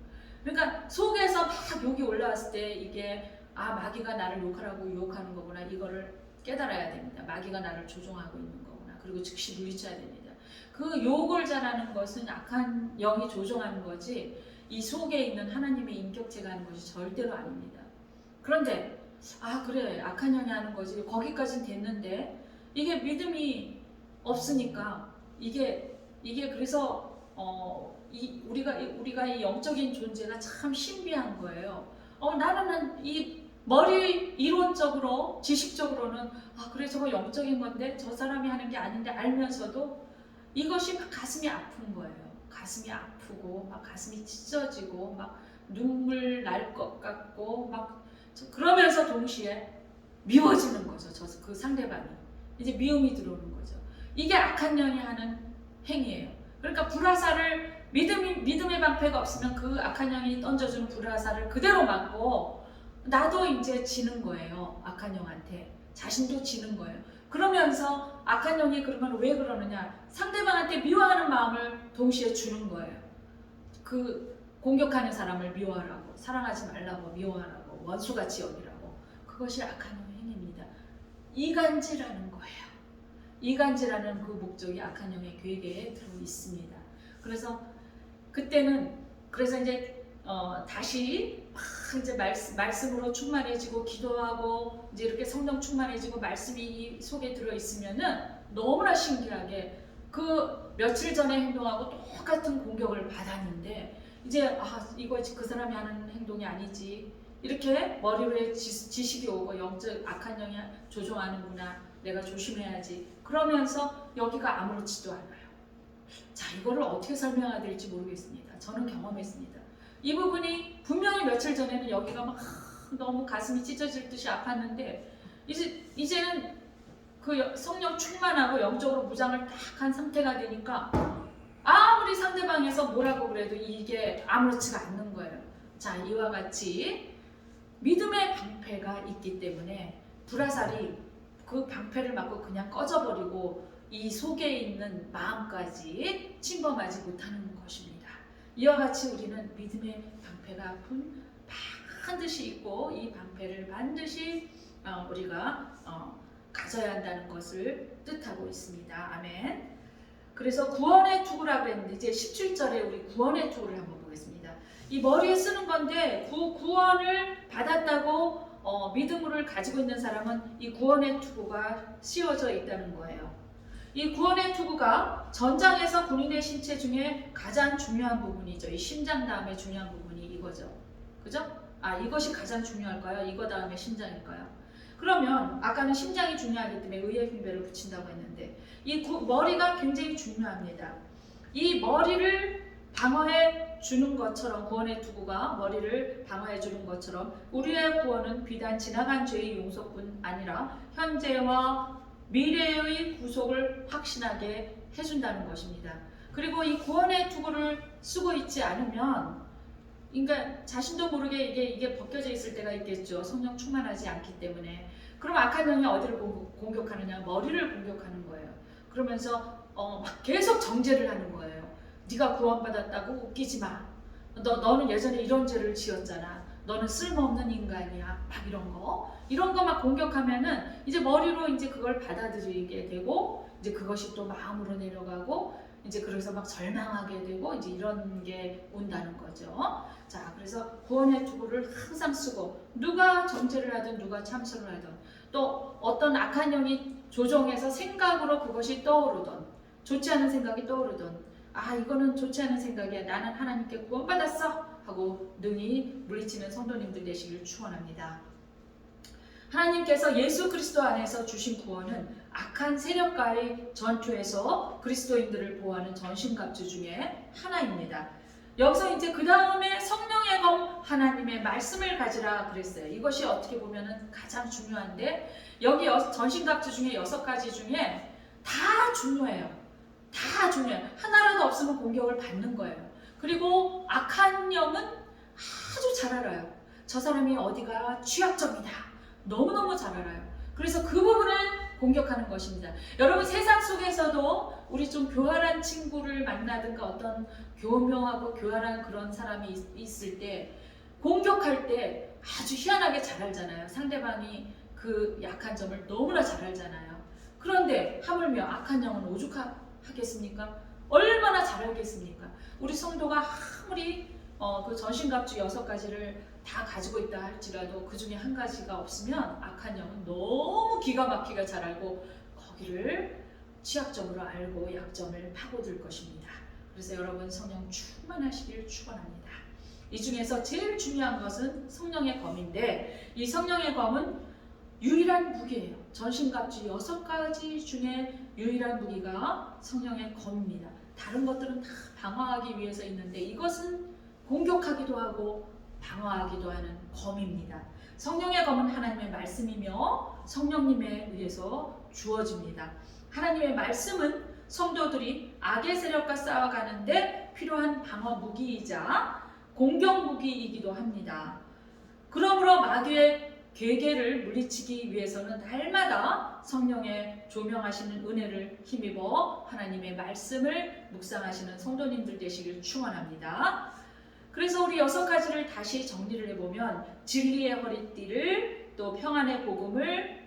그러니까 속에서 막 욕이 올라왔을 때 이게 마귀가 나를 욕하라고 유혹하는 거구나 이거를 깨달아야 됩니다. 마귀가 나를 조종하고 있는 거구나. 그리고 즉시 물리쳐야 됩니다. 그 욕을 잘하는 것은 악한 영이 조종하는 거지 이 속에 있는 하나님의 인격체가 하는 것이 절대로 아닙니다. 그런데 그래 악한 영이 하는 거지 거기까지는 됐는데 이게 믿음이 없으니까 이게 그래서 우리가 이 영적인 존재가 참 신비한 거예요. 나는 이 머리 이론적으로 지식적으로는 그래 저거 영적인 건데 저 사람이 하는 게 아닌데 알면서도 이것이 막 가슴이 아픈 거예요. 가슴이 아프고 막 가슴이 찢어지고 막 눈물 날 것 같고 막 그러면서 동시에 미워지는 거죠. 그 상대방이 이제 미움이 들어오는 거죠. 이게 악한 영이 하는 행위예요. 그러니까 불화살을 믿음의 방패가 없으면 그 악한 영이 던져주는 불화살을 그대로 맞고 나도 이제 지는 거예요. 악한 영한테. 자신도 지는 거예요. 그러면서 악한 영이 그러면 왜 그러느냐? 상대방한테 미워하는 마음을 동시에 주는 거예요. 그 공격하는 사람을 미워하라고, 사랑하지 말라고, 미워하라고, 원수같이 여기라고. 그것이 악한 영의 행위입니다. 이간질하는 거예요. 이간질하는 그 목적이 악한 영의 계획에 들어 있습니다. 그래서 그때는 이제 다시 막 이제 말씀으로 충만해지고 기도하고 이제 이렇게 성령 충만해지고 말씀이 속에 들어 있으면은 너무나 신기하게 그 며칠 전에 행동하고 똑같은 공격을 받았는데 이제 이거 그 사람이 하는 행동이 아니지, 이렇게 머리 위에 지식이 오고 영적 악한 영이 조종하는구나, 내가 조심해야지, 그러면서 여기가 아무렇지도 않아요. 자, 이거를 어떻게 설명해야 될지 모르겠습니다. 저는 경험했습니다. 이 부분이 분명히 며칠 전에는 여기가 막 너무 가슴이 찢어질 듯이 아팠는데 이제는 그 성령 충만하고 영적으로 무장을 딱 한 상태가 되니까 아무리 상대방에서 뭐라고 그래도 이게 아무렇지가 않는 거예요. 자, 이와 같이 믿음의 방패가 있기 때문에 불화살이 그 방패를 맞고 그냥 꺼져버리고 이 속에 있는 마음까지 침범하지 못하는 것입니다. 이와 같이 우리는 믿음의 방패가 반드시 있고 이 방패를 반드시 우리가 가져야 한다는 것을 뜻하고 있습니다. 아멘. 그래서 구원의 투구라고 했는데 이제 17절에 우리 구원의 투구를 한번 보겠습니다. 이 머리에 쓰는 건데 구원을 받았다고 믿음을 가지고 있는 사람은 이 구원의 투구가 씌워져 있다는 거예요. 이 구원의 투구가 전장에서 군인의 신체 중에 가장 중요한 부분이죠. 이 심장 다음에 중요한 부분이 이거죠. 그죠? 이것이 가장 중요할까요? 이거 다음에 심장일까요? 그러면 아까는 심장이 중요하기 때문에 의의 흉배를 붙인다고 했는데 이 머리가 굉장히 중요합니다. 이 머리를 방어해 주는 것처럼 구원의 투구가 머리를 방어해 주는 것처럼 우리의 구원은 비단 지나간 죄의 용서뿐 아니라 현재와 미래의 구속을 확신하게 해준다는 것입니다. 그리고 이 구원의 투구를 쓰고 있지 않으면 그러니까 자신도 모르게 이게 벗겨져 있을 때가 있겠죠. 성령 충만하지 않기 때문에. 그럼 악한 영이 어디를 공격하느냐? 머리를 공격하는 거예요. 그러면서 막 계속 정죄를 하는 거예요. 네가 구원받았다고 웃기지 마. 너는 예전에 이런 죄를 지었잖아. 너는 쓸모없는 인간이야. 막 이런 거 막 공격하면은 이제 머리로 이제 그걸 받아들이게 되고 이제 그것이 또 마음으로 내려가고 이제 그래서 막 절망하게 되고 이제 이런 게 온다는 거죠. 자, 그래서 구원의 투구를 항상 쓰고 누가 정죄를 하든 누가 참소를 하든 또 어떤 악한 영이 조종해서 생각으로 그것이 떠오르던 좋지 않은 생각이 떠오르던 이거는 좋지 않은 생각이야. 나는 하나님께 구원받았어 하고 능히 물리치는 성도님들 되시길 축원합니다. 하나님께서 예수 그리스도 안에서 주신 구원은 악한 세력과의 전투에서 그리스도인들을 보호하는 전신갑주 중에 하나입니다. 여기서 이제 그 다음에 성령의 검 하나님의 말씀을 가지라 그랬어요. 이것이 어떻게 보면은 가장 중요한데 여기 전신갑주 중에 6가지 중에 다 중요해요. 다 중요해요. 하나라도 없으면 공격을 받는 거예요. 그리고 악한 영은 아주 잘 알아요. 저 사람이 어디가 취약점이다. 너무너무 잘 알아요. 그래서 그 부분을 공격하는 것입니다. 여러분 세상 속에서도 우리 좀 교활한 친구를 만나든가 어떤 교묘하고 교활한 그런 사람이 있을 때 공격할 때 아주 희한하게 잘 알잖아요. 상대방이 그 약한 점을 너무나 잘 알잖아요. 그런데 하물며 악한 영은 오죽하겠습니까? 얼마나 잘 알겠습니까? 우리 성도가 아무리 그 전신갑주 6가지를 다 가지고 있다 할지라도 그 중에 한 가지가 없으면 악한 영은 너무 기가 막히게 잘 알고 거기를 취약점으로 알고 약점을 파고들 것입니다. 그래서 여러분 성령 충만하시길 축원합니다. 이 중에서 제일 중요한 것은 성령의 검인데 이 성령의 검은 유일한 무기예요. 전신갑주 6가지 중에 유일한 무기가 성령의 검입니다. 다른 것들은 다 방어하기 위해서 있는데 이것은 공격하기도 하고 방어하기도 하는 검입니다. 성령의 검은 하나님의 말씀이며 성령님에 의해서 주어집니다. 하나님의 말씀은 성도들이 악의 세력과 싸워가는데 필요한 방어 무기이자 공격 무기이기도 합니다. 그러므로 마귀의 괴계를 물리치기 위해서는 날마다 성령의 조명하시는 은혜를 힘입어 하나님의 말씀을 묵상하시는 성도님들 되시길 축원합니다. 그래서 우리 6가지를 다시 정리를 해보면 진리의 허리띠를, 또 평안의 복음의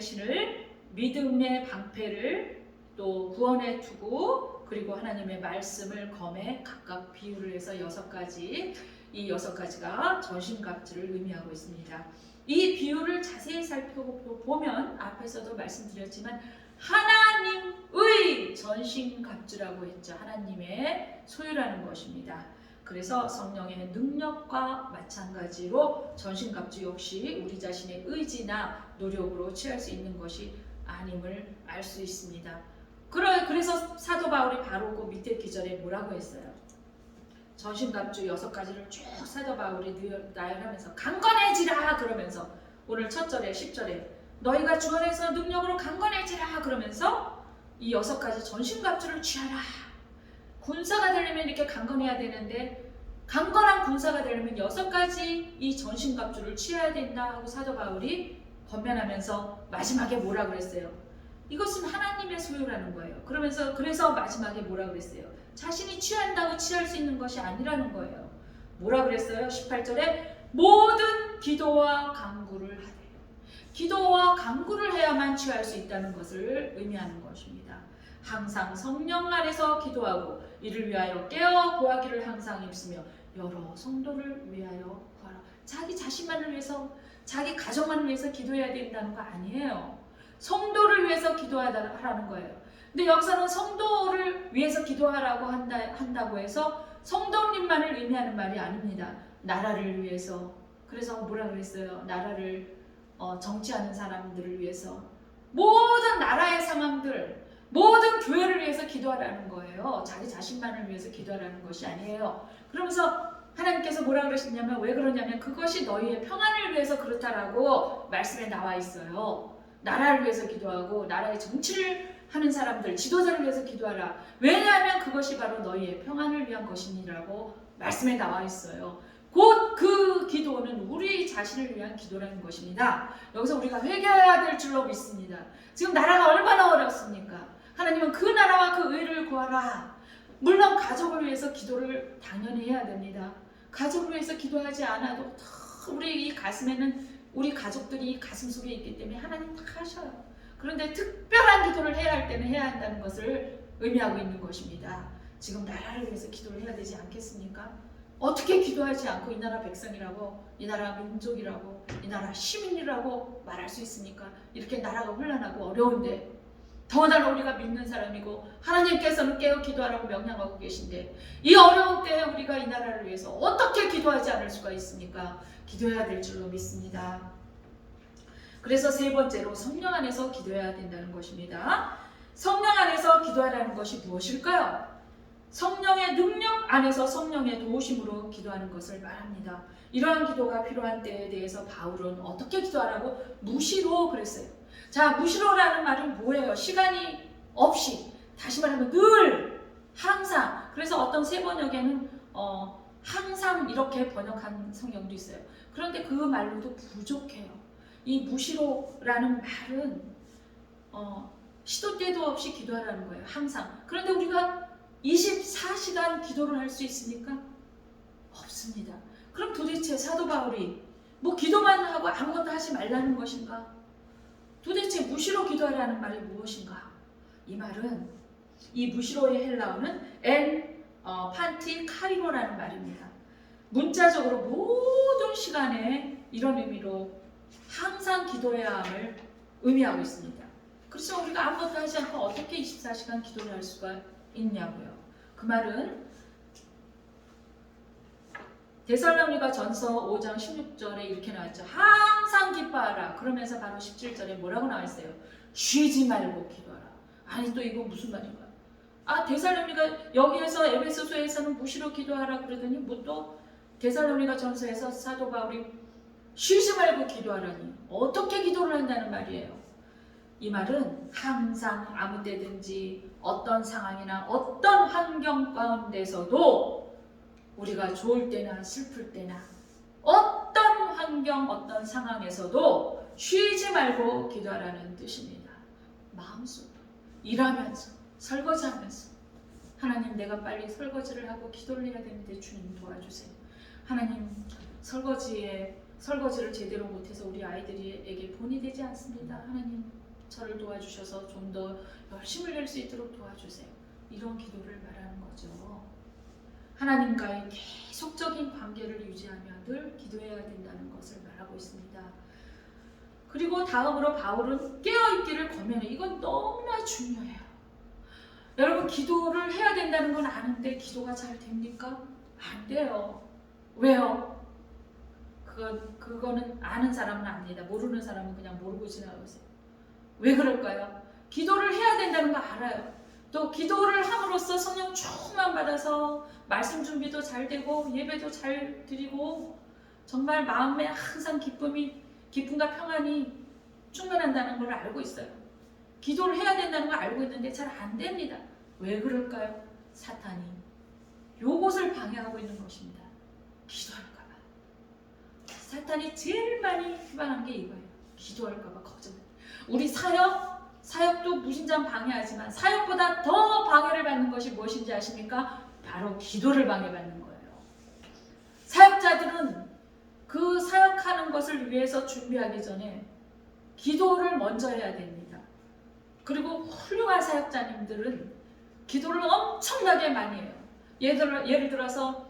신을, 믿음의 방패를, 또 구원의 투구, 그리고 하나님의 말씀을 검에 각각 비유를 해서 6가지, 이 6가지가 전신갑주를 의미하고 있습니다. 이 비유를 자세히 살펴보면 앞에서도 말씀드렸지만 하나님의 전신갑주라고 했죠. 하나님의 소유라는 것입니다. 그래서 성령의 능력과 마찬가지로 전신갑주 역시 우리 자신의 의지나 노력으로 취할 수 있는 것이 아님을 알 수 있습니다. 그래서 사도 바울이 바로 그 밑에 기절에 뭐라고 했어요? 전신갑주 6가지를 쭉 사도 바울이 나열하면서 강건해지라 그러면서 오늘 첫 절에 10절에 너희가 주 안에서 능력으로 강건해지라 그러면서 이 6가지 전신갑주를 취하라. 군사가 되려면 이렇게 강건해야 되는데 강건한 군사가 되려면 6가지 이 전신갑주를 취해야 된다 하고 사도 바울이 권면하면서 마지막에 뭐라 그랬어요? 이것은 하나님의 소유라는 거예요. 그래서 마지막에 뭐라 그랬어요? 자신이 취한다고 취할 수 있는 것이 아니라는 거예요. 뭐라 그랬어요? 18절에 모든 기도와 간구를 하되, 기도와 간구를 해야만 취할 수 있다는 것을 의미하는 것입니다. 항상 성령 안에서 기도하고 이를 위하여 깨어 구하기를 항상 힘쓰며 여러 성도를 위하여 구하라. 자기 자신만을 위해서, 자기 가정만을 위해서 기도해야 된다는 거 아니에요. 성도를 위해서 기도하라는 거예요. 근데 여기서는 성도를 위해서 기도하라고 한다고 해서 성도님만을 의미하는 말이 아닙니다. 나라를 위해서. 그래서 뭐라 그랬어요? 나라를 정치하는 사람들을 위해서, 모든 나라의 상황들, 모든 교회를 위해서 기도하라는 거예요. 자기 자신만을 위해서 기도하라는 것이 아니에요. 그러면서 하나님께서 뭐라 그러시냐면, 왜 그러냐면 그것이 너희의 평안을 위해서 그렇다라고 말씀에 나와 있어요. 나라를 위해서 기도하고 나라의 정치를 하는 사람들, 지도자를 위해서 기도하라. 왜냐하면 그것이 바로 너희의 평안을 위한 것이니라고 말씀에 나와 있어요. 곧 그 기도는 우리 자신을 위한 기도라는 것입니다. 여기서 우리가 회개해야 될 줄로 믿습니다. 지금 나라가 얼마나 어렵습니까? 하나님은 그 나라와 그 의를 구하라. 물론 가족을 위해서 기도를 당연히 해야 됩니다. 가족을 위해서 기도하지 않아도 우리 이 가슴에는 우리 가족들이 가슴 속에 있기 때문에 하나님 다 하셔요. 그런데 특별한 기도를 해야 할 때는 해야 한다는 것을 의미하고 있는 것입니다. 지금 나라를 위해서 기도를 해야 되지 않겠습니까? 어떻게 기도하지 않고 이 나라 백성이라고, 이 나라 민족이라고, 이 나라 시민이라고 말할 수 있습니까? 이렇게 나라가 혼란하고 어려운데, 더군다나 우리가 믿는 사람이고 하나님께서는 깨어 기도하라고 명령하고 계신데, 이 어려운 때에 우리가 이 나라를 위해서 어떻게 기도하지 않을 수가 있습니까? 기도해야 될 줄로 믿습니다. 그래서 3번째로 성령 안에서 기도해야 된다는 것입니다. 성령 안에서 기도하라는 것이 무엇일까요? 성령의 능력 안에서 성령의 도우심으로 기도하는 것을 말합니다. 이러한 기도가 필요한 때에 대해서 바울은 어떻게 기도하라고? 무시로 그랬어요. 자, 무시로라는 말은 뭐예요? 시간이 없이, 다시 말하면 늘, 항상. 그래서 어떤 세번역에는 항상 이렇게 번역한 성경도 있어요. 그런데 그 말로도 부족해요. 이 무시로라는 말은 시도 때도 없이 기도하라는 거예요. 항상. 그런데 우리가 24시간 기도를 할 수 있습니까? 없습니다. 그럼 도대체 사도 바울이 뭐 기도만 하고 아무것도 하지 말라는 것인가? 도대체 무시로 기도하라는 말이 무엇인가? 이 말은, 이 무시로의 헬라어는 판티 카리노라는 말입니다. 문자적으로 모든 시간에 이런 의미로 항상 기도해야 함을 의미하고 있습니다. 그래서 우리가 아무것도 하지 않고 어떻게 24시간 기도를 할 수가 있냐고요. 그 말은 데살로니가 전서 5장 16절에 이렇게 나왔죠. 항상 기뻐하라. 그러면서 바로 17절에 뭐라고 나와 있어요? 쉬지 말고 기도하라. 아니, 또 이거 무슨 말인가? 데살로니가 여기에서 에베소서에서는 무시로 기도하라 그러더니 뭐 또 데살로니가 전서에서 사도 바울이 쉬지 말고 기도하라니 어떻게 기도를 한다는 말이에요? 이 말은 항상 아무 때든지 어떤 상황이나 어떤 환경 가운데서도 우리가 좋을 때나 슬플 때나 어떤 환경 어떤 상황에서도 쉬지 말고 기도하라는 뜻입니다. 마음속으로 일하면서 설거지하면서 하나님 내가 빨리 설거지를 하고 기도를 해야 되는데 주님 도와주세요. 하나님 설거지를 제대로 못해서 우리 아이들에게 본이 되지 않습니다. 하나님 저를 도와주셔서 좀 더 열심을 낼 수 있도록 도와주세요. 이런 기도를 말하는 거죠. 하나님과의 계속적인 관계를 유지하며 늘 기도해야 된다는 것을 말하고 있습니다. 그리고 다음으로 바울은 깨어있기를 권면해요. 이건 너무나 중요해요. 여러분 기도를 해야 된다는 건 아는데 기도가 잘 됩니까? 안 돼요. 왜요? 그거는 아는 사람은 압니다. 모르는 사람은 그냥 모르고 지나가세요. 왜 그럴까요? 기도를 해야 된다는 거 알아요. 또 기도를 함으로써 성령 충만 받아서 말씀 준비도 잘 되고 예배도 잘 드리고 정말 마음에 항상 기쁨과 평안이 충만한다는 걸 알고 있어요. 기도를 해야 된다는 걸 알고 있는데 잘 안 됩니다. 왜 그럴까요? 사탄이 요것을 방해하고 있는 것입니다. 기도할까 봐. 사탄이 제일 많이 희망한 게 이거예요. 기도할까 봐 걱정. 우리 사역도 무진장 방해하지만 사역보다 더 방해를 받는 것이 무엇인지 아십니까? 바로 기도를 방해받는 거예요. 사역자들은 그 사역하는 것을 위해서 준비하기 전에 기도를 먼저 해야 됩니다. 그리고 훌륭한 사역자님들은 기도를 엄청나게 많이 해요. 예를 들어서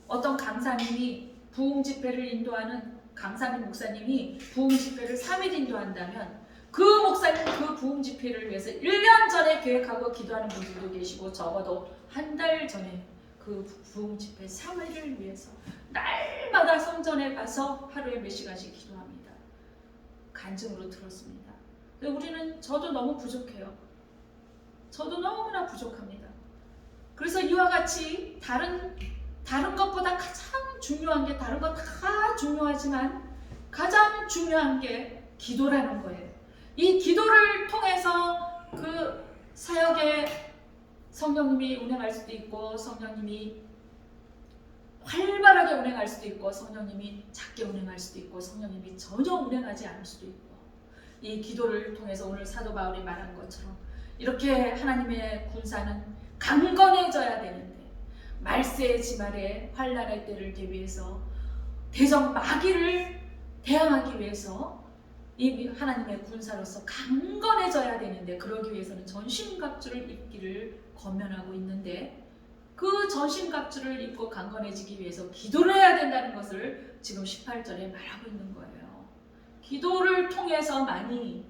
어떤 강사님이 부흥 집회를 인도하는 강사님 목사님이 부흥 집회를 3일 인도한다면 그 목사님 그 부흥 집회를 위해서 1년 전에 계획하고 기도하는 분들도 계시고 적어도 한 달 전에 그 부흥 집회 3일을 위해서 날마다 성전에 가서 하루에 몇 시간씩 기도합니다. 간증으로 들었습니다. 근데 저도 너무 부족해요. 저도 너무나 부족합니다. 그래서 이와 같이 다른 것보다 가장 중요한 게 다른 거 다 중요하지만 가장 중요한 게 기도라는 거예요. 이 기도를 통해서 그 사역에 성령님이 운행할 수도 있고 성령님이 활발하게 운행할 수도 있고 성령님이 작게 운행할 수도 있고 성령님이 전혀 운행하지 않을 수도 있고 이 기도를 통해서 오늘 사도 바울이 말한 것처럼 이렇게 하나님의 군사는 강건해져야 되는데 말세의 지말에 환난의 때를 대비해서 대적 마귀를 대항하기 위해서 이 하나님의 군사로서 강건해져야 되는데 그러기 위해서는 전신갑주를 입기를 권면하고 있는데 그 전신갑주를 입고 강건해지기 위해서 기도를 해야 된다는 것을 지금 18절에 말하고 있는 거예요. 기도를 통해서만이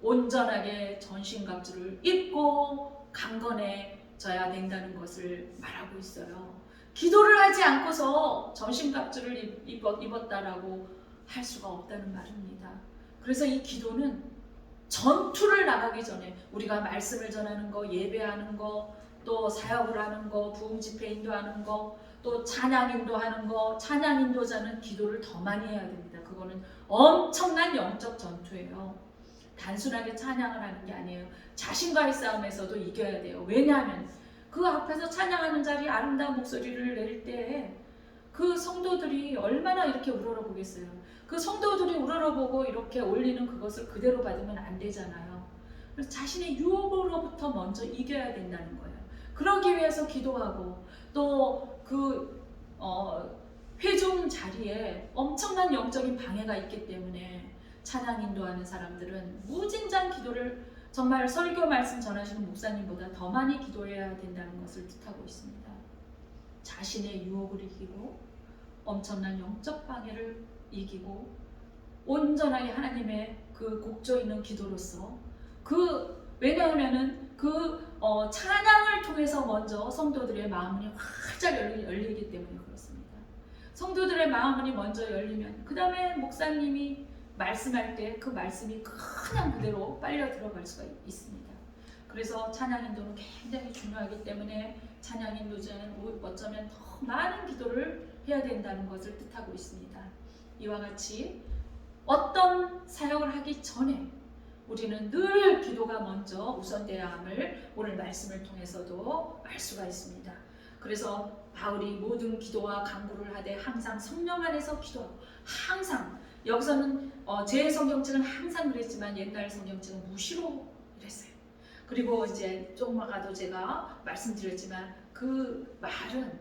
온전하게 전신갑주를 입고 강건해져야 된다는 것을 말하고 있어요. 기도를 하지 않고서 전신갑주를 입었다라고 할 수가 없다는 말입니다. 그래서 이 기도는 전투를 나가기 전에 우리가 말씀을 전하는 거, 예배하는 거, 또 사역을 하는 거, 부흥 집회 인도하는 거, 또 찬양 인도하는 거, 찬양 인도자는 기도를 더 많이 해야 됩니다. 그거는 엄청난 영적 전투예요. 단순하게 찬양을 하는 게 아니에요. 자신과의 싸움에서도 이겨야 돼요. 왜냐하면 그 앞에서 찬양하는 자리 아름다운 목소리를 낼 때 그 성도들이 얼마나 이렇게 우러러보겠어요. 그 성도들이 우러러보고 이렇게 올리는 그것을 그대로 받으면 안 되잖아요. 그래서 자신의 유혹으로부터 먼저 이겨야 된다는 거예요. 그러기 위해서 기도하고 또 그 회중 자리에 엄청난 영적인 방해가 있기 때문에 찬양 인도하는 사람들은 무진장 기도를 정말 설교 말씀 전하시는 목사님보다 더 많이 기도해야 된다는 것을 뜻하고 있습니다. 자신의 유혹을 이기고 엄청난 영적 방해를 이기고 온전하게 하나님의 그 곡조 있는 기도로서 왜냐하면은 찬양을 통해서 먼저 성도들의 마음이 활짝 열리기 때문에 그렇습니다. 성도들의 마음이 먼저 열리면 그 다음에 목사님이 말씀할 때 그 말씀이 그냥 그대로 빨려 들어갈 수가 있습니다. 그래서 찬양 인도는 굉장히 중요하기 때문에 찬양 인도자는 어쩌면 더 많은 기도를 해야 된다는 것을 뜻하고 있습니다. 이와 같이 어떤 사역을 하기 전에 우리는 늘 기도가 먼저 우선돼야 함을 오늘 말씀을 통해서도 알 수가 있습니다. 그래서 바울이 모든 기도와 간구를 하되 항상 성령 안에서 기도하고, 항상, 여기서는 제 성경책은 항상 그랬지만 옛날 성경책은 무시로 이랬어요. 그리고 이제 조금 아까도 제가 말씀드렸지만 그 말은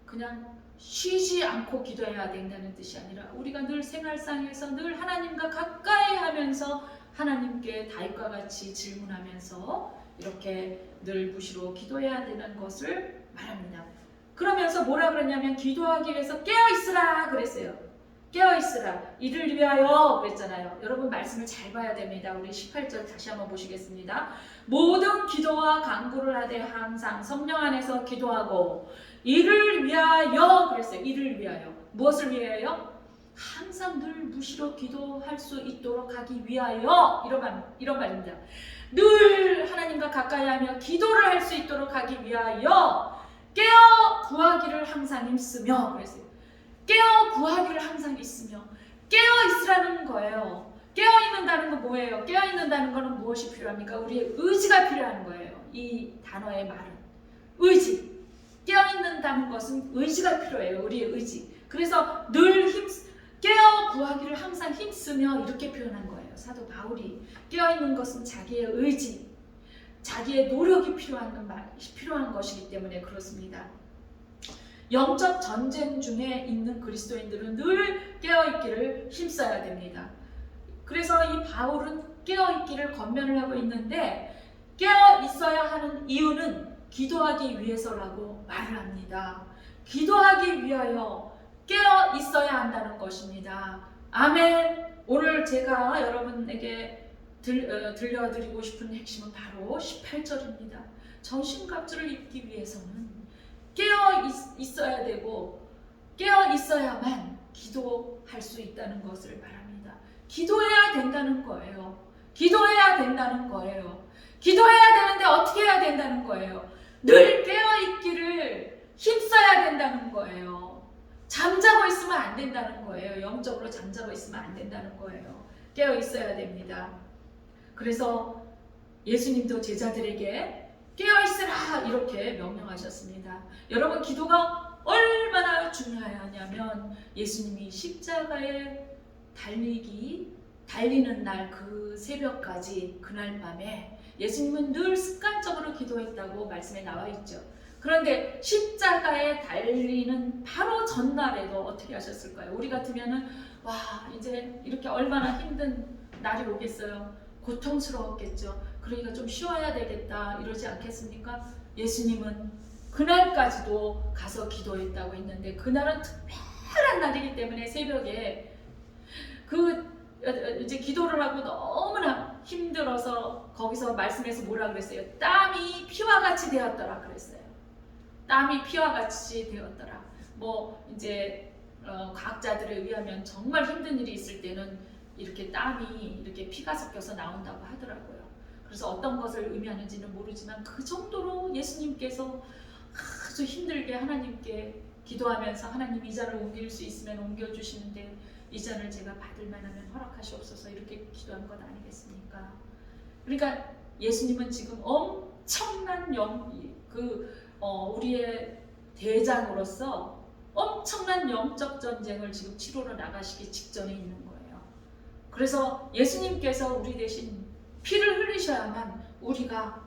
그냥 쉬지 않고 기도해야 된다는 뜻이 아니라 우리가 늘 생활상에서 늘 하나님과 가까이 하면서 하나님께 다윗과 같이 질문하면서 이렇게 늘 무시로 기도해야 되는 것을 말합니다. 그러면서 뭐라 그랬냐면 기도하기 위해서 깨어있으라 그랬어요. 깨어있으라, 이를 위하여 그랬잖아요. 여러분 말씀을 잘 봐야 됩니다. 우리 18절 다시 한번 보시겠습니다. 모든 기도와 간구를 하되 항상 성령 안에서 기도하고 이를 위하여 그랬어요. 이를 위하여. 무엇을 위하여? 항상 늘 무시로 기도할 수 있도록 하기 위하여, 이런 말입니다. 늘 하나님과 가까이 하며 기도를 할 수 있도록 하기 위하여 깨어 구하기를 항상 힘쓰며 그랬어요. 깨어 구하기를 항상 있으며, 깨어 있으라는 거예요. 깨어 있는다는 건 뭐예요? 깨어 있는다는 거는 무엇이 필요합니까? 우리의 의지가 필요한 거예요. 이 단어의 말은 의지. 깨어 있는다는 것은 의지가 필요해요. 우리의 의지. 그래서 늘 깨어 구하기를 항상 힘쓰며 이렇게 표현한 거예요. 사도 바울이 깨어 있는 것은 자기의 의지, 자기의 노력이 필요한 것이기 때문에 그렇습니다. 영적 전쟁 중에 있는 그리스도인들은 늘 깨어있기를 힘써야 됩니다. 그래서 이 바울은 깨어있기를 권면을 하고 있는데 깨어있어야 하는 이유는 기도하기 위해서라고 말을 합니다. 기도하기 위하여 깨어있어야 한다는 것입니다. 아멘. 오늘 제가 여러분에게 들려드리고 싶은 핵심은 바로 18절입니다. 전신갑주를 입기 위해서는 깨어 있어야 되고 깨어 있어야만 기도할 수 있다는 것을 말합니다. 기도해야 된다는 거예요. 기도해야 된다는 거예요. 기도해야 되는데 어떻게 해야 된다는 거예요? 늘 깨어 있기를 힘써야 된다는 거예요. 잠자고 있으면 안 된다는 거예요. 영적으로 잠자고 있으면 안 된다는 거예요. 깨어 있어야 됩니다. 그래서 예수님도 제자들에게 깨어있으라 이렇게 명령하셨습니다. 여러분 기도가 얼마나 중요하냐면 예수님이 십자가에 달리는 날 그 새벽까지 그날 밤에 예수님은 늘 습관적으로 기도했다고 말씀에 나와 있죠. 그런데 십자가에 달리는 바로 전날에도 어떻게 하셨을까요? 우리 같으면은 와 이제 이렇게 얼마나 힘든 날이 오겠어요. 고통스러웠겠죠. 그러니까 좀 쉬어야 되겠다 이러지 않겠습니까? 예수님은 그날까지도 가서 기도했다고 했는데 그날은 특별한 날이기 때문에 새벽에 이제 기도를 하고 너무나 힘들어서 거기서 말씀에서 뭐라 그랬어요? 땀이 피와 같이 되었더라 그랬어요. 땀이 피와 같이 되었더라. 뭐 이제 과학자들에 의하면 정말 힘든 일이 있을 때는 이렇게 땀이 이렇게 피가 섞여서 나온다고 하더라고요. 그래서 어떤 것을 의미하는지는 모르지만 그 정도로 예수님께서 아주 힘들게 하나님께 기도하면서 하나님 이 잔을 옮길 수 있으면 옮겨주시는데 이 잔을 제가 받을 만하면 허락하시옵소서 이렇게 기도한 것 아니겠습니까? 그러니까 예수님은 지금 엄청난 우리의 대장으로서 엄청난 영적 전쟁을 지금 치러러 나가시기 직전에 있는 거예요. 그래서 예수님께서 우리 대신 피를 흘리셔야만 우리가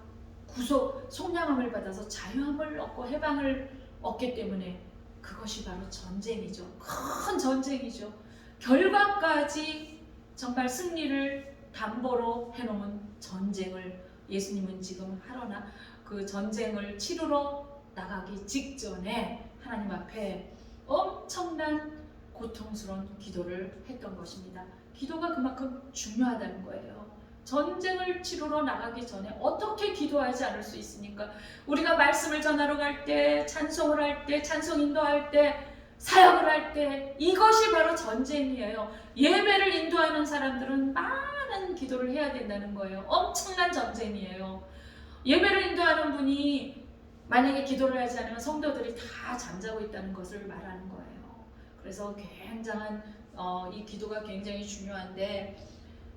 속량함을 받아서 자유함을 얻고 해방을 얻기 때문에 그것이 바로 전쟁이죠. 큰 전쟁이죠. 결과까지 정말 승리를 담보로 해놓은 전쟁을 예수님은 지금 하러나 그 전쟁을 치르러 나가기 직전에 하나님 앞에 엄청난 고통스러운 기도를 했던 것입니다. 기도가 그만큼 중요하다는 거예요. 전쟁을 치르러 나가기 전에 어떻게 기도하지 않을 수 있습니까? 우리가 말씀을 전하러 갈 때, 찬송을 할 때, 찬송 인도할 때, 사역을 할 때 이것이 바로 전쟁이에요. 예배를 인도하는 사람들은 많은 기도를 해야 된다는 거예요. 엄청난 전쟁이에요. 예배를 인도하는 분이 만약에 기도를 하지 않으면 성도들이 다 잠자고 있다는 것을 말하는 거예요. 그래서 굉장한 이 기도가 굉장히 중요한데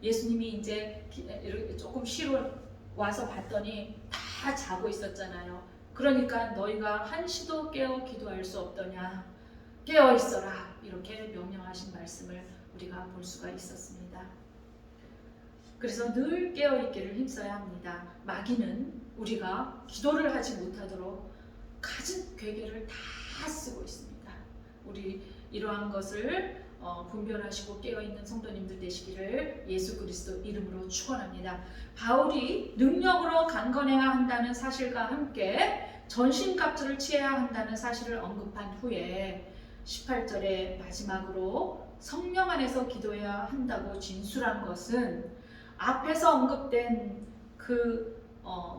예수님이 이제 이렇게 조금 쉬러 와서 봤더니 다 자고 있었잖아요. 그러니까 너희가 한시도 깨어 기도할 수 없더냐, 깨어 있어라, 이렇게 명령하신 말씀을 우리가 볼 수가 있었습니다. 그래서 늘 깨어 있기를 힘써야 합니다. 마귀는 우리가 기도를 하지 못하도록 가진 괴계를 다 쓰고 있습니다. 우리 이러한 것을 분별하시고 깨어있는 성도님들 되시기를 예수 그리스도 이름으로 축원합니다. 바울이 능력으로 강건해야 한다는 사실과 함께 전신갑주를 취해야 한다는 사실을 언급한 후에 18절에 마지막으로 성령 안에서 기도해야 한다고 진술한 것은 앞에서 언급된 그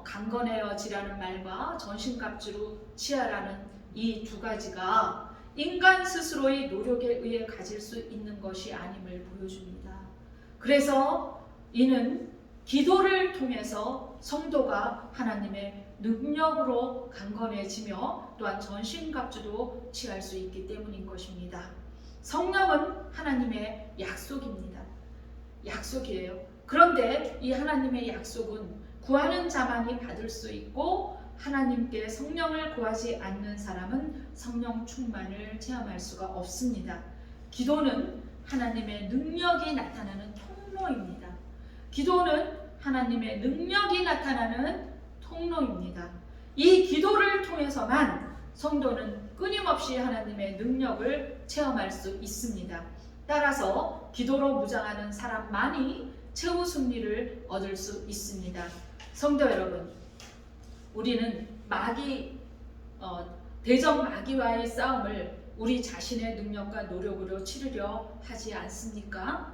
강건해지라는 말과 전신갑주로 취하라는 이 두 가지가 인간 스스로의 노력에 의해 가질 수 있는 것이 아님을 보여줍니다. 그래서 이는 기도를 통해서 성도가 하나님의 능력으로 강건해지며 또한 전신갑주도 취할 수 있기 때문인 것입니다. 성령은 하나님의 약속입니다. 약속이에요. 그런데 이 하나님의 약속은 구하는 자만이 받을 수 있고 하나님께 성령을 구하지 않는 사람은 성령 충만을 체험할 수가 없습니다. 기도는 하나님의 능력이 나타나는 통로입니다. 기도는 하나님의 능력이 나타나는 통로입니다. 이 기도를 통해서만 성도는 끊임없이 하나님의 능력을 체험할 수 있습니다. 따라서 기도로 무장하는 사람만이 최후 승리를 얻을 수 있습니다. 성도 여러분, 우리는 대적 마귀와의 싸움을 우리 자신의 능력과 노력으로 치르려 하지 않습니까?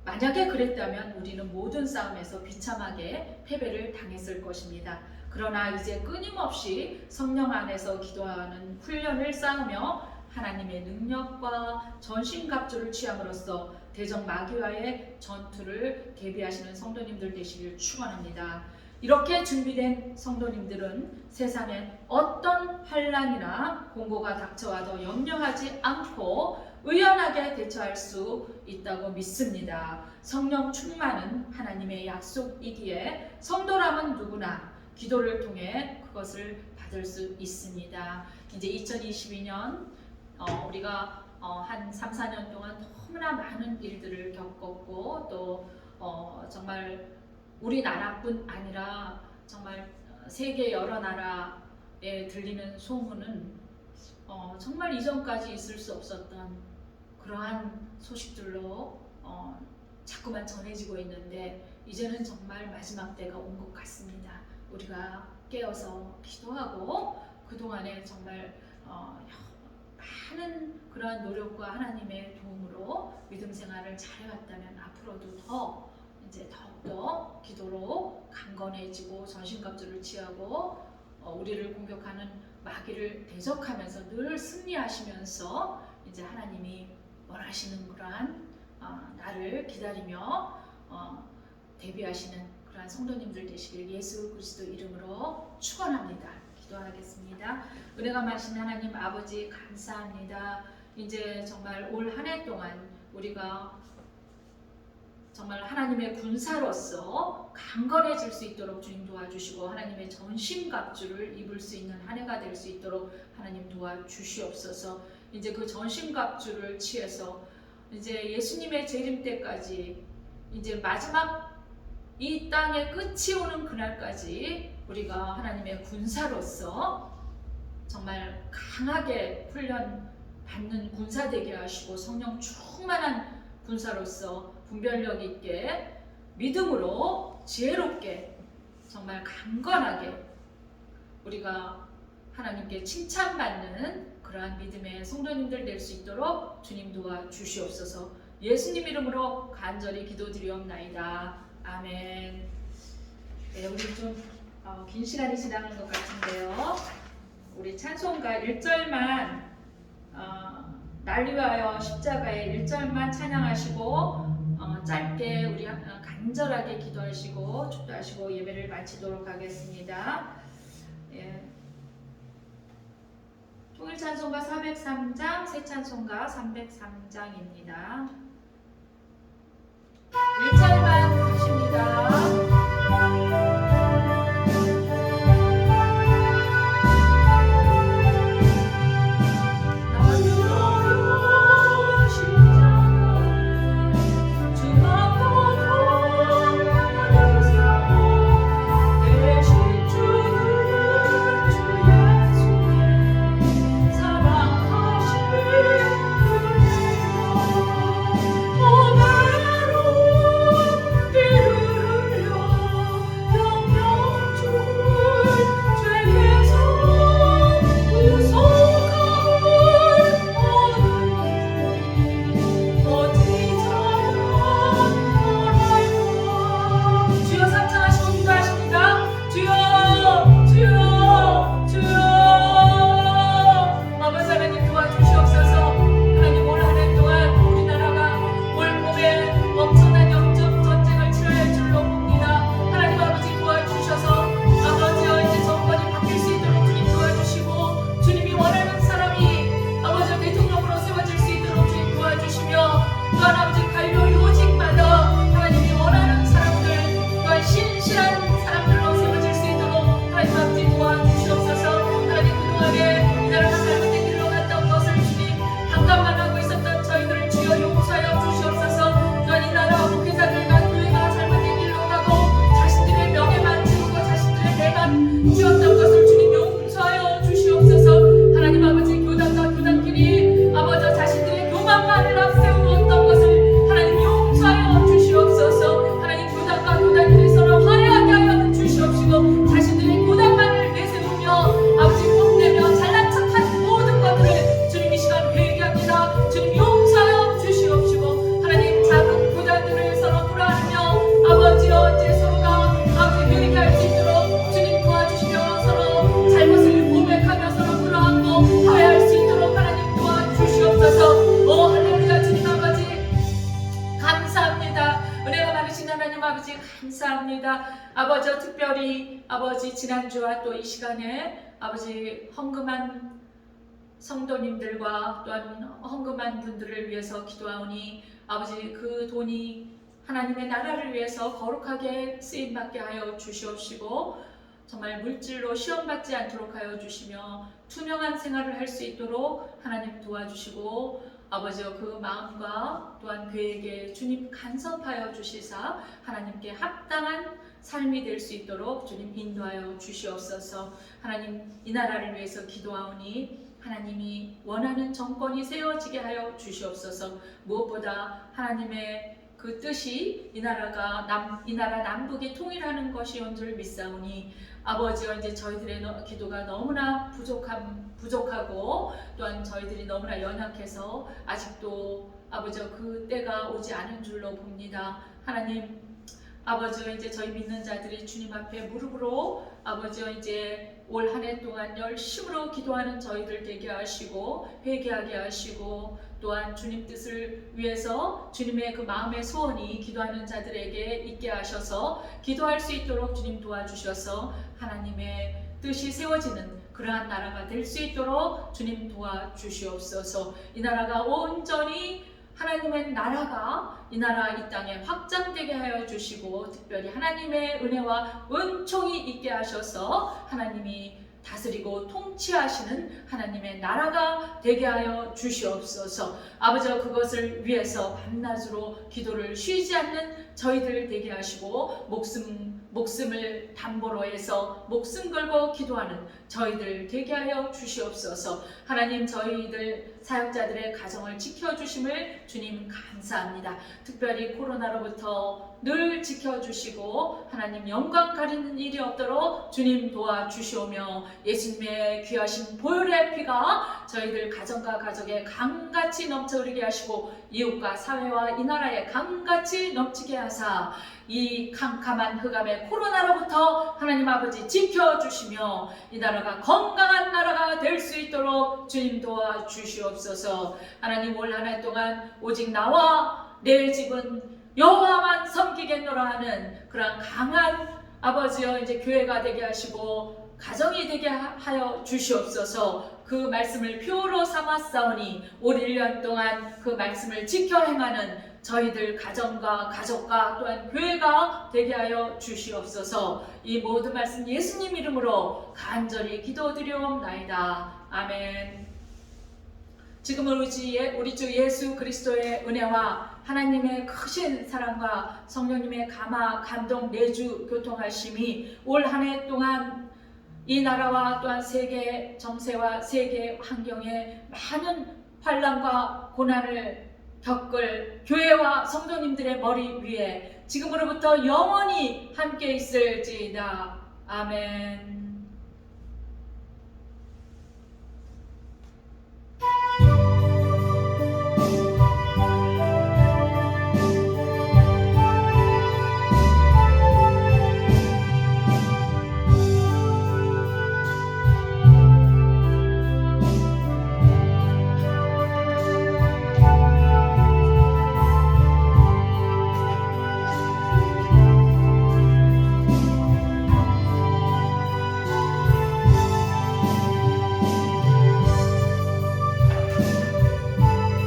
만약에 그랬다면 우리는 모든 싸움에서 비참하게 패배를 당했을 것입니다. 그러나 이제 끊임없이 성령 안에서 기도하는 훈련을 쌓으며 하나님의 능력과 전신갑주를 취함으로써 대적 마귀와의 전투를 대비하시는 성도님들 되시길 축원합니다. 이렇게 준비된 성도님들은 세상에 어떤 환난이나 공고가 닥쳐와도 염려하지 않고 의연하게 대처할 수 있다고 믿습니다. 성령 충만은 하나님의 약속이기에 성도라면 누구나 기도를 통해 그것을 받을 수 있습니다. 이제 2022년 우리가 한 3, 4년 동안 너무나 많은 일들을 겪었고 또 정말 우리나라뿐 아니라 정말 세계 여러 나라에 들리는 소문은 정말 이전까지 있을 수 없었던 그러한 소식들로 자꾸만 전해지고 있는데 이제는 정말 마지막 때가 온 것 같습니다. 우리가 깨어서 기도하고 그동안에 정말 많은 그러한 노력과 하나님의 도움으로 믿음 생활을 잘해왔다면 앞으로도 더욱더 기도로 강건해지고 전신갑주를 취하고 우리를 공격하는 마귀를 대적하면서 늘 승리하시면서 이제 하나님이 원하시는 그러한 나를 기다리며 대비하시는 그러한 성도님들 되시길 예수 그리스도 이름으로 축원합니다. 기도하겠습니다. 은혜가 많으신 하나님 아버지 감사합니다. 이제 정말 올 한 해 동안 우리가 정말 하나님의 군사로서 강건해질 수 있도록 주님 도와주시고 하나님의 전신갑주를 입을 수 있는 한 해가 될 수 있도록 하나님 도와주시옵소서. 이제 그 전신갑주를 취해서 이제 예수님의 재림 때까지 이제 마지막 이 땅의 끝이 오는 그날까지 우리가 하나님의 군사로서 정말 강하게 훈련 받는 군사 되게 하시고 성령 충만한 군사로서 분별력 있게 믿음으로 지혜롭게 정말 강건하게 우리가 하나님께 칭찬받는 그러한 믿음의 성도님들 될 수 있도록 주님 도와주시옵소서. 예수님 이름으로 간절히 기도드리옵나이다. 아멘. 네, 우리 좀 긴 시간이 지나는 것 같은데요. 우리 찬송가 1절만 날 위하여 십자가의 1절만 찬양하시고 짧게 우리 간절하게 기도하시고 축도하시고 예배를 마치도록 하겠습니다. 예. 통일 찬송가 403장, 새 찬송가 303장입니다. 1절만 작으신 하나님 아버지 감사합니다. 아버지 특별히 아버지 지난주와 또 이 시간에 아버지 헌금한 성도님들과 또한 헌금한 분들을 위해서 기도하오니 아버지 그 돈이 하나님의 나라를 위해서 거룩하게 쓰임받게 하여 주시옵시고 정말 물질로 시험받지 않도록 하여 주시며 투명한 생활을 할 수 있도록 하나님 도와주시고 아버지 그 마음과 또한 교회에게 주님 간섭하여 주시사 하나님께 합당한 삶이 될 수 있도록 주님 인도하여 주시옵소서. 하나님 이 나라를 위해서 기도하오니 하나님이 원하는 정권이 세워지게 하여 주시옵소서. 무엇보다 하나님의 그 뜻이 이 나라 남북이 통일하는 것이온 줄 믿사오니 아버지와 이제 저희들의 기도가 너무나 부족하고 또한 저희들이 너무나 연약해서 아직도 아버지와 그 때가 오지 않은 줄로 봅니다. 하나님 아버지와 이제 저희 믿는 자들이 주님 앞에 무릎으로 아버지와 이제 올 한 해 동안 열심으로 기도하는 저희들 되게 하시고 회개하게 하시고 또한 주님 뜻을 위해서 주님의 그 마음의 소원이 기도하는 자들에게 있게 하셔서 기도할 수 있도록 주님 도와주셔서 하나님의 뜻이 세워지는 그러한 나라가 될 수 있도록 주님 도와주시옵소서. 이 나라가 온전히 하나님의 나라가 이 나라 이 땅에 확장되게 하여 주시고 특별히 하나님의 은혜와 은총이 있게 하셔서 하나님이 다스리고 통치하시는 하나님의 나라가 되게 하여 주시옵소서. 아버지와 그것을 위해서 밤낮으로 기도를 쉬지 않는 저희들 되게 하시고 목숨을 담보로 해서 목숨 걸고 기도하는 저희들 되게 하여 주시옵소서. 하나님 저희들 사역자들의 가정을 지켜주심을 주님 감사합니다. 특별히 코로나로부터 늘 지켜주시고 하나님 영광 가리는 일이 없도록 주님 도와주시오며 예수님의 귀하신 보혈의 피가 저희들 가정과 가족에 강같이 넘쳐흐르게 하시고 이웃과 사회와 이 나라에 강같이 넘치게 하사 이 캄캄한 흑암의 코로나로부터 하나님 아버지 지켜주시며 이 나라가 건강한 나라가 될 수 있도록 주님 도와주시옵소서. 하나님 올 한 해 동안 오직 나와 내 집은 여호와만 섬기겠노라 하는 그런 강한 아버지여 이제 교회가 되게 하시고 가정이 되게 하여 주시옵소서. 그 말씀을 표로 삼았사오니 올 1년 동안 그 말씀을 지켜 행하는 저희들 가정과 가족과 또한 교회가 되게 하여 주시옵소서. 이 모든 말씀 예수님 이름으로 간절히 기도드리옵나이다. 아멘. 지금은 우리 주 예수 그리스도의 은혜와 하나님의 크신 사랑과 성령님의 감화 감동 내주 교통하심이 올 한 해 동안 이 나라와 또한 세계 정세와 세계 환경에 많은 환난과 고난을 겪을 교회와 성도님들의 머리 위에 지금으로부터 영원히 함께 있을지이다. 아멘.